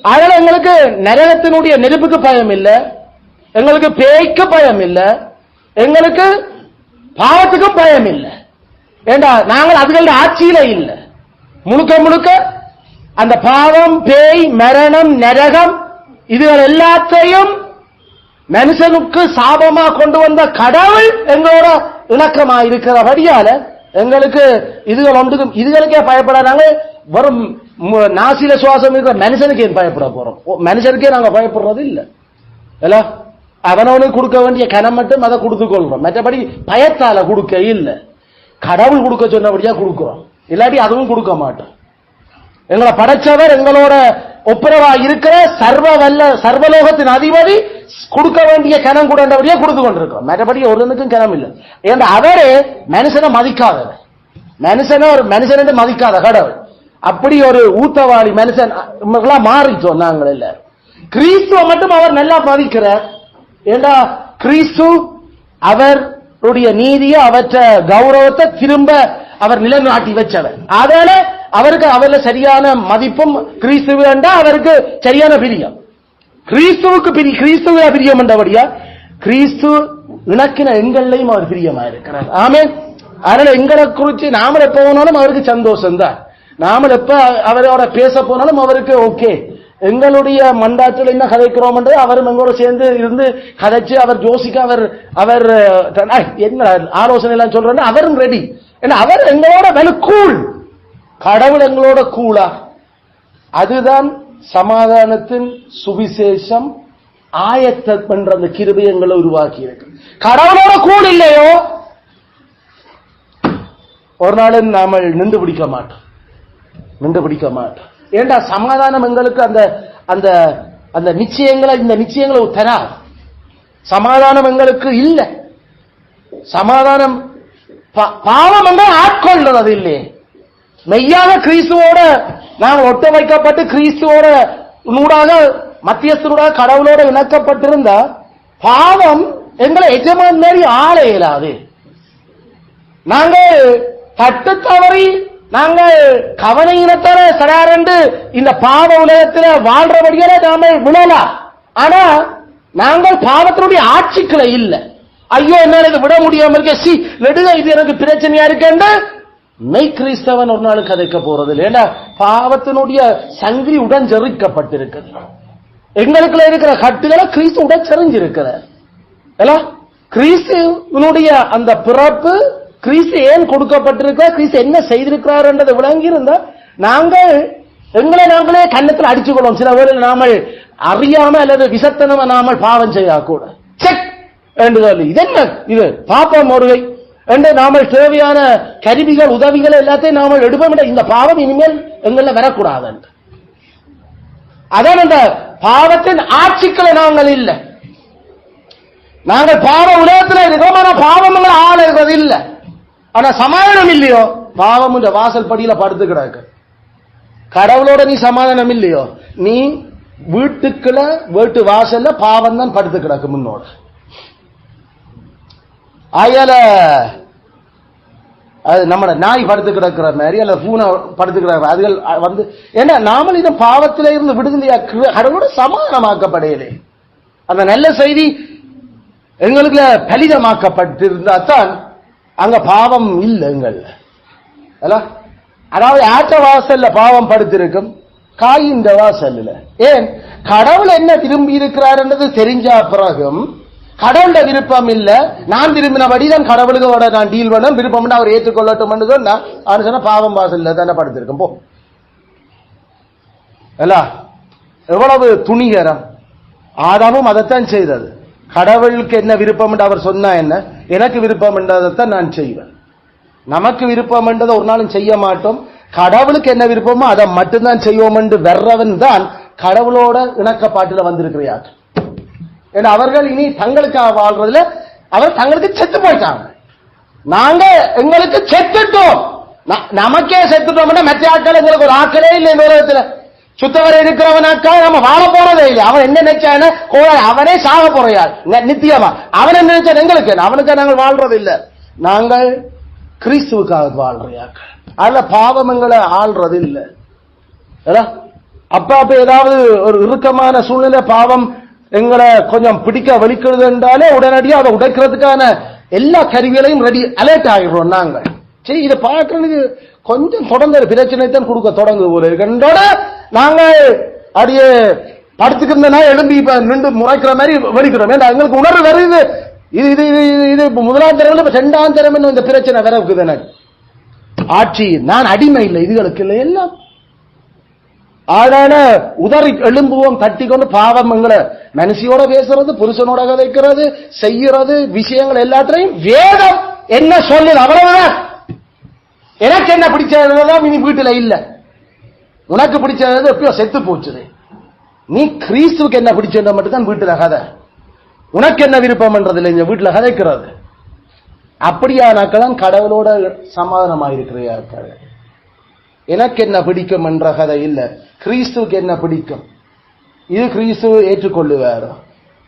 A: அதனால எங்களுக்கு நரகத்தினுடைய நெருப்புக்கு பயம் இல்லை, எங்களுக்கு பேய்க்கு பயம் இல்லை, எங்களுக்கு பாவத்துக்கும் பயம் இல்லை. ஏண்டா நாங்கள் அதுகளோட ஆட்சியில இல்லை. முழுக்க முழுக்க அந்த பாவம், பேய், மரணம், நரகம் இதுகள் எல்லாத்தையும் மனுஷனுக்கு சாபமா கொண்டு வந்த கடவுள் எங்களோட இணக்கமா இருக்கிறபடியால எங்களுக்கு இதுகள் ஒன்றுக்கும் இதுகளுக்கே பயப்படாதாங்க. வரும் நாசில சுவாசம் இருக்கிற மனுஷனுக்கு ஏன் பயப்பட போறோம்? மனுஷனுக்கே நாங்க பயப்படுறது இல்லை. அவனவனுக்கு கொடுக்க வேண்டிய கனம் மட்டும் அதை கொடுத்து கொள்றோம். மற்றபடி பயத்தால கொடுக்க இல்லை. கடவுள் கொடுக்க சொன்னபடியா கொடுக்கிறோம், இல்லாட்டி அதுவும் கொடுக்க மாட்டோம். எங்களை படைச்சவர் எங்களோட ஒப்புரவா இருக்கிற சர்வலோகத்தின் அதிபதி கொடுக்க வேண்டிய கனம் கூடபடியா கொடுத்து கொண்டிருக்கோம். மற்றபடி ஒருவனுக்கும் கனம் இல்லை. ஏன்னா அவரே மனுஷனை மதிக்காதவர், மனுஷன் என்று மதிக்காத கடவுள். அப்படி ஒரு ஊத்தவாளி மனுஷன் மாறிச்சோம் நாங்கள் எல்லாரும். கிறிஸ்துவ மட்டும் அவர் நல்லா மதிக்கிறார். ஏண்டா கிறிஸ்து அவருடைய நீதியை, அவற்ற கௌரவத்தை திரும்ப அவர் நிலைநாட்டி வச்சவர். அதனால அவருக்கு அவர்ல சரியான மதிப்பும் கிறிஸ்துவ அவருக்கு சரியான பிரியம். கிறிஸ்துவ பிரியம் என்றபடியா கிறிஸ்து இணக்கின எங்களையும் அவர் பிரியமா இருக்கிறார். ஆமென். அதனால எங்களை குறித்து நாம எப்ப போனாலும் அவருக்கு சந்தோஷம் தான். நாம எப்ப அவரோட பேச போனாலும் அவருக்கு ஓகே. எங்களுடைய மண்டாற்றில் என்ன கதைக்கிறோம் என்று அவரும் எங்களோட சேர்ந்து இருந்து கதைச்சு அவர் ஜோசிக்க அவர் என்ன ஆலோசனை எல்லாம் சொல்றாரு, அவரும் ரெடி. ஏன்னா அவர் எங்களோட கூல், கடவுள் எங்களோட கூலா. அதுதான் சமாதானத்தின் சுவிசேஷம் ஆயத்தம் என்ற அந்த கிருபையங்களை உருவாக்கி இருக்கு. கடவுளோட கூல் இல்லையோ ஒரு நாளும் நாம நின்று பிடிக்க மாட்டோம். ஏண்டா சமாதானம் எங்களுக்கு அந்த அந்த அந்த நிச்சயங்களை, இந்த நிச்சயங்களை தரா. சமாதானம் எங்களுக்கு இல்லை. சமாதானம் பாவம் என்ற ஆட்கொள்றது இல்லையே. மெய்யாக கிறிஸ்துவோட நாங்கள் ஒட்ட வைக்கப்பட்டு கிறிஸ்துவோட நூடாக மத்தியஸ்தனூடாக கடவுளோட இணக்கப்பட்டிருந்தா பாவம் எங்களை எஜமான் மாரி ஆள இயலாது. நாங்கள் தட்டு தவறி நாங்கள் கவனையினத்தார சடாரென்று இந்த பாவ உலகத்தில் வாழ்றபடியால நாம விழலாம். ஆனா நாங்கள் பாவத்தினுடைய ஆட்சிக்குள்ள இல்லை. ஐயோ என்னால இதை விட முடியாம இருக்க, சி நெடுக இது எனக்கு பிரச்சனையா இருக்கேன்னா மெய் கிறிஸ்தவன் ஒரு நாள் கதைக்க போறது இல்லை. ஏன்னா பாவத்தினுடைய சங்கிலி உடஞ்செறிக்கப்பட்டிருக்குது. எங்களுக்குள்ள இருக்கிற கட்டுகளை கிறிஸ்து உடச்செறிஞ்சிருக்கிறார். கிறிஸ்துவனுடைய அந்த பிறப்பு, கிறிஸ்து ஏன் கொடுக்கப்பட்டிருக்கிறார், கிறிஸ்து என்ன செய்திருக்கிறார் என்றதை விளங்கி இருந்தா நாங்கள் எங்களை நாங்களே கண்ணத்தில் அடிச்சுக்கொள்வோம். சில பேர் நாமல் அறியாம அல்லது விசத்தனமா நாமல் பாவம் செய்யக்கூட செக் என்று சொல்லி இது என்ன இது பாப்பம் ஒருகை என்று நாமல் தேவையான கருவிகள் உதவிகள் எல்லாத்தையும் நாமல் எடுப்போம். இந்த பாவம் இனிமேல் எங்கள வரக்கூடாது. அதான் அந்த பாவத்தின் ஆட்சிக்களை நாங்கள் இல்லை. நாங்கள் பாவ உலகத்தில் இருக்கிறோம். ஆனா பாவம் ஆள் இருக்கிறது இல்லை. ஆனா சமாதானம் இல்லையோ, பாவம் வாசல் படியில படுத்து கிடக்கு. கடவுளோட நீ சமாதானம் இல்லையோ, நீ வீட்டுக்குள்ள வீட்டு வாசல்ல பாவம் தான் படுத்து கிடக்கு முன்னோட. அயல அது நம்ம நாய் படுத்து கிடக்கிற மாதிரி அல்ல பூனை படுத்து கிடக்கிற அதுகள் வந்து என்ன நாமல் இந்த பாவத்தில இருந்து விடுதலையா கடவுளோட சமாதானமாக்கப்படையலே. அந்த நல்ல செய்தி எங்களுக்கு பலிதமாக்கப்பட்டிருந்தா தான் அங்க பாவம் இல்லை எங்கள். அதாவது ஆற்ற வாசல்ல பாவம் படுத்திருக்கும், காயின் வாசல்ல. ஏன் கடவுள் என்ன திரும்பி இருக்கிறார் என்றது தெரிஞ்ச பிறகும் கடவுள விருப்பம் இல்ல, நான் விரும்பினபடிதான் கடவுளுக்கு நான் டீல் பண்ண விருப்பம் அவர் ஏற்றுக்கொள்ளட்டும் சொன்னா பாவம் வாசல்ல தானே படுத்திருக்கும். போ எவ்வளவு துணிகரம். ஆதாமும் அதைத்தான் செய்தது. கடவுளுக்கு என்ன விருப்பம் என்று அவர் சொன்னா என்ன, எனக்கு விருப்பம் என்றதைத்தான் நான் செய்வேன். நமக்கு விருப்பம் என்றதை ஒரு நாளும் செய்ய மாட்டோம். கடவுளுக்கு என்ன விருப்பமோ அதை மட்டும்தான் செய்வோம் என்று வர்றவன் தான் கடவுளோட இணக்கப்பாட்டில் வந்திருக்கிறார். ஏன்னா அவர்கள் இனி தங்களுக்காக வாழ்றதுல அவர் தங்களுக்கு செத்து போயிட்டாங்க. நாங்க எங்களுக்கு செத்துட்டோம், நமக்கே செத்துட்டோம். மற்ற ஆட்கள் எங்களுக்கு ஒரு ஆக்களே இல்லை இந்த உலகத்துல. சுத்தவரை இருக்கிறவனாக்கா நம்ம வாழ போறதே இல்லை. அவன் என்ன நினைச்சான அவனே சாக போறையாள் நித்தியமா. அவன் என்ன நினைச்சான் எங்களுக்கு, அவனுக்கு நாங்கள் வாழ்றது இல்லை. நாங்கள் கிறிஸ்துவுக்காக வாழ்றையாக்கள். அதுல பாவம் எங்களை ஆள்றது இல்லை. அப்ப ஏதாவது ஒரு இறுக்கமான சூழ்நிலை பாவம் எங்களை கொஞ்சம் பிடிக்க வலிக்கிறது என்றாலே உடனடியாக அதை உடைக்கிறதுக்கான எல்லா கருவிகளையும் ரெடி அலர்ட் ஆகிடுறோம் நாங்கள். சரி இதை பார்க்கறதுக்கு கொஞ்சம் தொடர்ந்து பிரச்சனை தான் கொடுக்க தொடங்குது போல இருக்கோட நாங்கள் அப்படியே படுத்துக்கிறதுனா எழும்பி இப்ப நின்று முறைக்கிற மாதிரி வெடிக்கிறோம். ஏன்னா எங்களுக்கு உணர்வு வருது. இது இது இது முதலாம் தரம் இப்ப இரண்டாம் தரம் இந்த பிரச்சனை வேற இருக்குது. எனக்கு ஆட்சி நான் அடிமை இல்லை, இதுகளுக்கு இல்லை எல்லாம் ஆடான உதறி எழும்புவோம் தட்டி கொண்டு பாவம் எங்களை மனுஷியோட பேசுறது, புருஷனோட கதைக்கிறது, செய்யறது விஷயங்கள் எல்லாத்திலையும் வேதம் என்ன சொல்லுது அவ்வளவுதான். எனக்கு என்ன பிடிச்சதுதான் இனி வீட்டுல இல்ல, உனக்கு பிடிச்சது எப்பயோ செத்து போச்சுது. நீ கிறிஸ்துவுக்கு என்ன பிடிச்ச மட்டும்தான் வீட்டுல கதை. உனக்கு என்ன விருப்பம் என்றதில்லை இந்த வீட்டுல கதைக்கிறது. அப்படியானாக்கதான் கடவுளோட சமாதானமாயிருக்கிறார்கள். எனக்கு என்ன பிடிக்கும் என்ற கதை இல்ல, கிறிஸ்துவுக்கு என்ன பிடிக்கும் இது கிறிஸ்து ஏற்றுக்கொள்ளுவார்.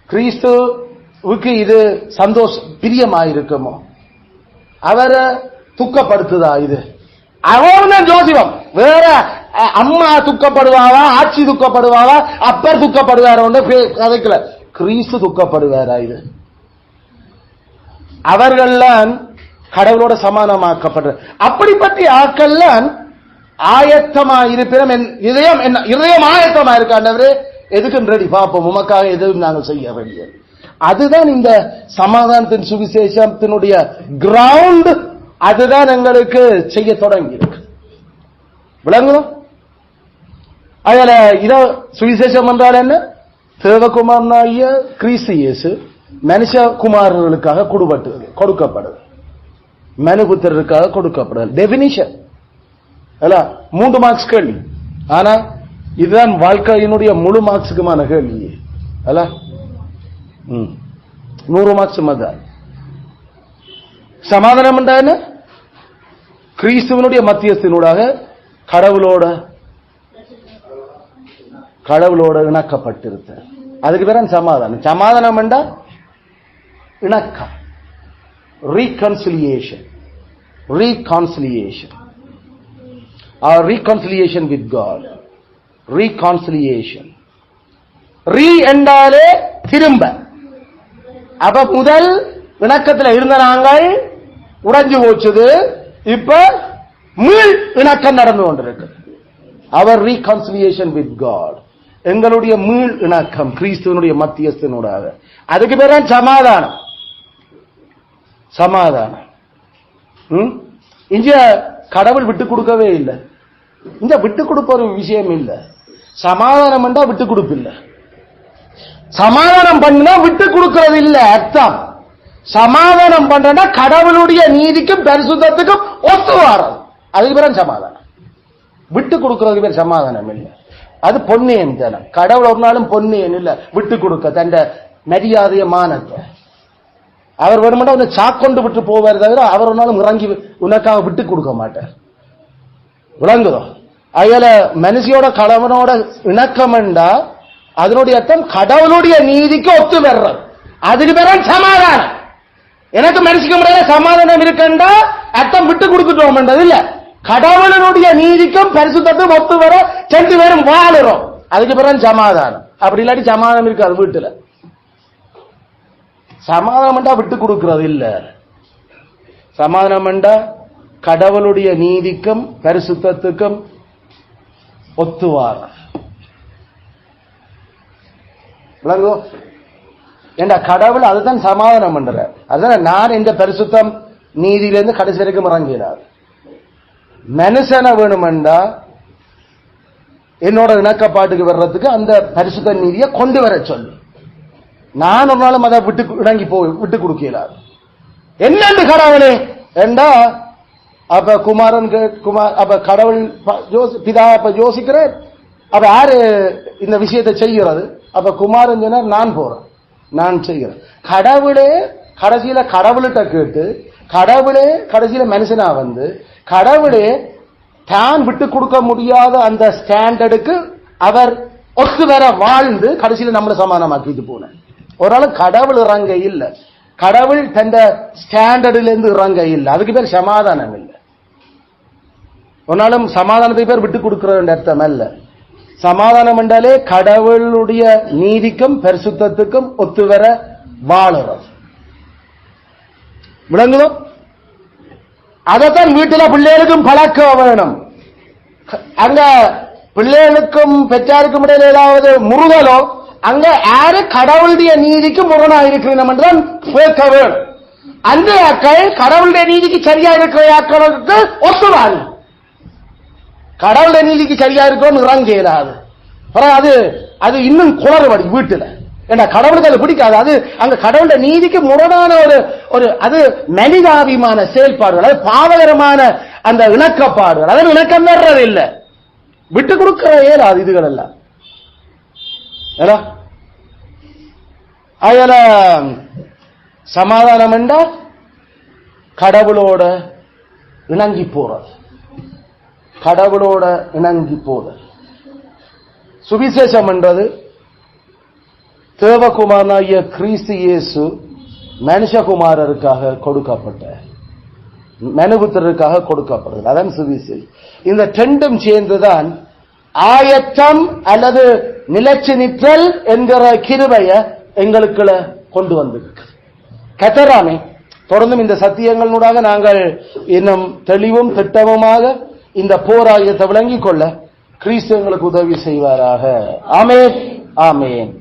A: கிறிஸ்துவுக்கு இது சந்தோஷம் பிரியமாயிருக்குமோ, அவரை துக்கப்படுத்துதா இது அவன் ஜோசிவம். வேற அம்மா துக்கப்படுவாவா, ஆட்சி துக்கப்படுவாவா, அப்பர் துக்கப்படுவார கதைக்கல. கிறிஸ்து துக்கப்படுவாரா இது? அவர்கள்லாம் கடவுளோட சமானமாக்கப்படுற அப்படிப்பட்ட ஆக்கள்லாம் ஆயத்தமா இருப்பினும் இதயம் என்ன இதயம் ஆயத்தமா இருக்காண்டவரே எதுக்கும் ரெடி பார்ப்போம், உமக்காக எதுவும் நாங்கள் செய்ய வேண்டியது. அதுதான் இந்த சமாதானத்தின் சுவிசேஷத்தினுடைய கிரவுண்ட். அதுதான் எங்களுக்கு செய்ய தொடங்கி இருக்கு. விளங்குதோ? அதுல இத சுவிசேஷம் என்றால் என்ன? தேவகுமாரனாகிய கிறிஸ்து இயேசு மனுஷகுமாரர்களுக்காக கொடுக்கப்படுது, மனுபுத்திரருக்காக கொடுக்கப்படுது. டெபினிஷன் 3 மார்க்ஸ் கேள்வி. ஆனா இதுதான் வாழ்க்கையினுடைய முழு மார்க்ஸுக்குமான கேள்வி. 100 மார்க்ஸ் மதான். சமாதானம் என்றா என்ன? கிறிஸ்துவனுடைய மத்தியஸ்தினூடாக கடவுளோட இணக்கப்பட்டிருத்த, அதுக்கு பேர் சமாதானம். சமாதானம் என்றா இணக்கம், reconciliation, our reconciliation with God, reconciliation. re என்றாலே திரும்ப. அப்ப முதல் இணக்கத்தில் இருந்த நாங்கள் உடைஞ்சு போச்சுது. இப்ப மீள் இணக்கம் நடந்து கொண்டிருக்கு. அவர் ரீகன்சிலியேஷன் வித் காட், எங்களுடைய மீள் இணக்கம் கிறிஸ்துவனுடைய மத்தியஸ்தனோடாக. அதுக்கு பேர் சமாதானம். சமாதானம் இங்க கடவுள் விட்டு கொடுக்கவே இல்லை. இந்த விட்டு கொடுப்ப ஒரு விஷயம் இல்ல. சமாதானம் பண்ணா விட்டு கொடுப்பு இல்ல. சமாதானம் பண்ணா விட்டு கொடுக்கிறது இல்ல அர்த்தம். சமாதானம் பண்றா கடவுளுடைய நீதிக்கும் பரிசுத்தத்துக்கும் ஒத்து வாரம். அதுக்கு பேர் சமாதானம். விட்டு கொடுக்கிறது பேர் சமாதானம் இல்ல. அது பொன்னியன் தானே. கடவுள் ஒரு நாளும் பொன்னியன் இல்ல விட்டு கொடுக்க தண்ட மரியாதைய மானத்தை. அவர் வேணுமெண்டா உன்னை சாக்கொண்டு விட்டு போவார் தவிர அவர் ஒரு நாளும் இறங்கி உனக்காக விட்டு கொடுக்க மாட்டார். விளங்குதோ? அயல மனுஷியோட கணவனோட இணக்கம்ண்டா அதனுடைய அர்த்தம் கடவுளுடைய நீதிக்கு ஒத்து வர்றது. அதுக்கு பேர் சமாதானம். எனக்கு மனுஷிக்க முறையில சமாதானம் இருக்கண்டா அர்த்தம் விட்டு கொடுத்துட்டோம் இல்ல. கடவுளுடைய நீதிக்கும் பரிசுத்தத்துக்கும் ஒத்து வர ரெண்டு பேரும் வாழுறோம். அதுக்கு பிறகு சமாதானம். அப்படி இல்லாட்டி சமாதானம் இருக்காது வீட்டுல. சமாதானம் விட்டு கொடுக்கிறது இல்ல. சமாதானம் கடவுளுடைய நீதிக்கும் பரிசுத்தத்துக்கும் ஒத்துவார். கடவுள் அதுதான் சமாதானம் பண்ற. அதுதான் நான் இந்த பரிசுத்தம் நீதியிலிருந்து கடைசி வரைக்கும் இறங்கிறார். மனுஷன வேணுமெண்டா என்னோட இணக்கப்பாட்டுக்கு வர்றதுக்கு அந்த பரிசுத்த நீதியை கொண்டு வர சொல்லு. நான் ஒரு நாளும் அதை விட்டு இணங்கி விட்டு கொடுக்கிறார். என்னண்டு கடவுளே என்றா அப்ப குமாரன் அப்ப கடவுள் பிதா அப்ப யோசிக்கிறேன். அப்ப யாரு இந்த விஷயத்தை செய்கிறது? அப்ப குமாரன் சொன்னார் நான் போறேன், நான் செய்கிறேன். கடவுளே கடைசியில கடவுள்கிட்ட கேட்டு கடவுளே கடைசியில மனுஷனா வந்து கடவுளே தான் விட்டு கொடுக்க முடியாத அந்த ஸ்டாண்டர்டுக்கு அவர் ஒத்து வர வாழ்ந்து கடைசியில நம்மளை சமாதானமாக்கிட்டு போன. ஒரு நாள் கடவுள் இறங்க இல்ல, கடவுள் தந்த ஸ்டாண்டர்டில இருந்து இறங்க இல்லை. அதுக்கு பேர் சமாதானம் இல்லை. ஒரு நாளும் சமாதானத்துக்கு பேர் விட்டு கொடுக்கிற அர்த்தம் அல்ல. சமாதானம் என்றாலே கடவுளுடைய நீதிக்கும் பரிசுத்தத்துக்கும் ஒத்துவர வாழுறது. விளங்குதோ? அதைத்தான் வீட்டுல பிள்ளைகளுக்கும் பழக்க வேணும். அங்க பிள்ளைகளுக்கும் பெற்றாருக்கும் இடையில ஏதாவது முருகலோ அங்க யாரு கடவுளுடைய நீதிக்கு முரணா இருக்கிறோம் என்றுதான் கேட்க வேணும். அந்த ஆக்கள் கடவுளுடைய நீதிக்கு சரியா இருக்கிற ஆக்களுக்கு ஒத்துவாங்க. கடவுளுடைய நீதிக்கு சரியா இருக்கணும் இறங்க இயலாது. அது அது இன்னும் குளறுபடி வீட்டுல. ஏன்னா கடவுளுக்கு அது பிடிக்காது. அது அங்க கடவுளுடைய நீதிக்கு முரணான ஒரு அது மனிதாபிமான செயல்பாடுகள், அது பாவகரமான அந்த இணக்கப்பாடுகள். அதன் இணக்கம் வர்றது இல்லை, விட்டு கொடுக்கிற ஏறாது இதுகள் எல்லாம். அதுல சமாதானம் என்றால் கடவுளோட இணங்கி போறது, கடவுளோட இணங்கி போறது. சுவிசேஷம் என்றது தேவகுமாரனாகிய கிறிஸ்து இயேசு மனுஷகுமாரருக்காக கொடுக்கப்பட்ட மனுபுத்திரருக்காக கொடுக்கப்படுகிறது. அதான் சுவிசேஷம். இந்த ரெண்டும் சேர்ந்துதான் ஆயத்தம் அல்லது நிலைச்சு நிற்றல் என்கிற கிருபைய எங்களுக்குள்ள கொண்டு வந்திருக்கு. கத்தராமே தொடர்ந்தும் இந்த சத்தியங்களூடாக நாங்கள் இன்னும் தெளிவும் திட்டமுமாக இந்த போராயத்தை விளங்கிக் கொள்ள கிறிஸ்து எங்களுக்கு உதவி செய்வாராக. ஆமென், ஆமென்.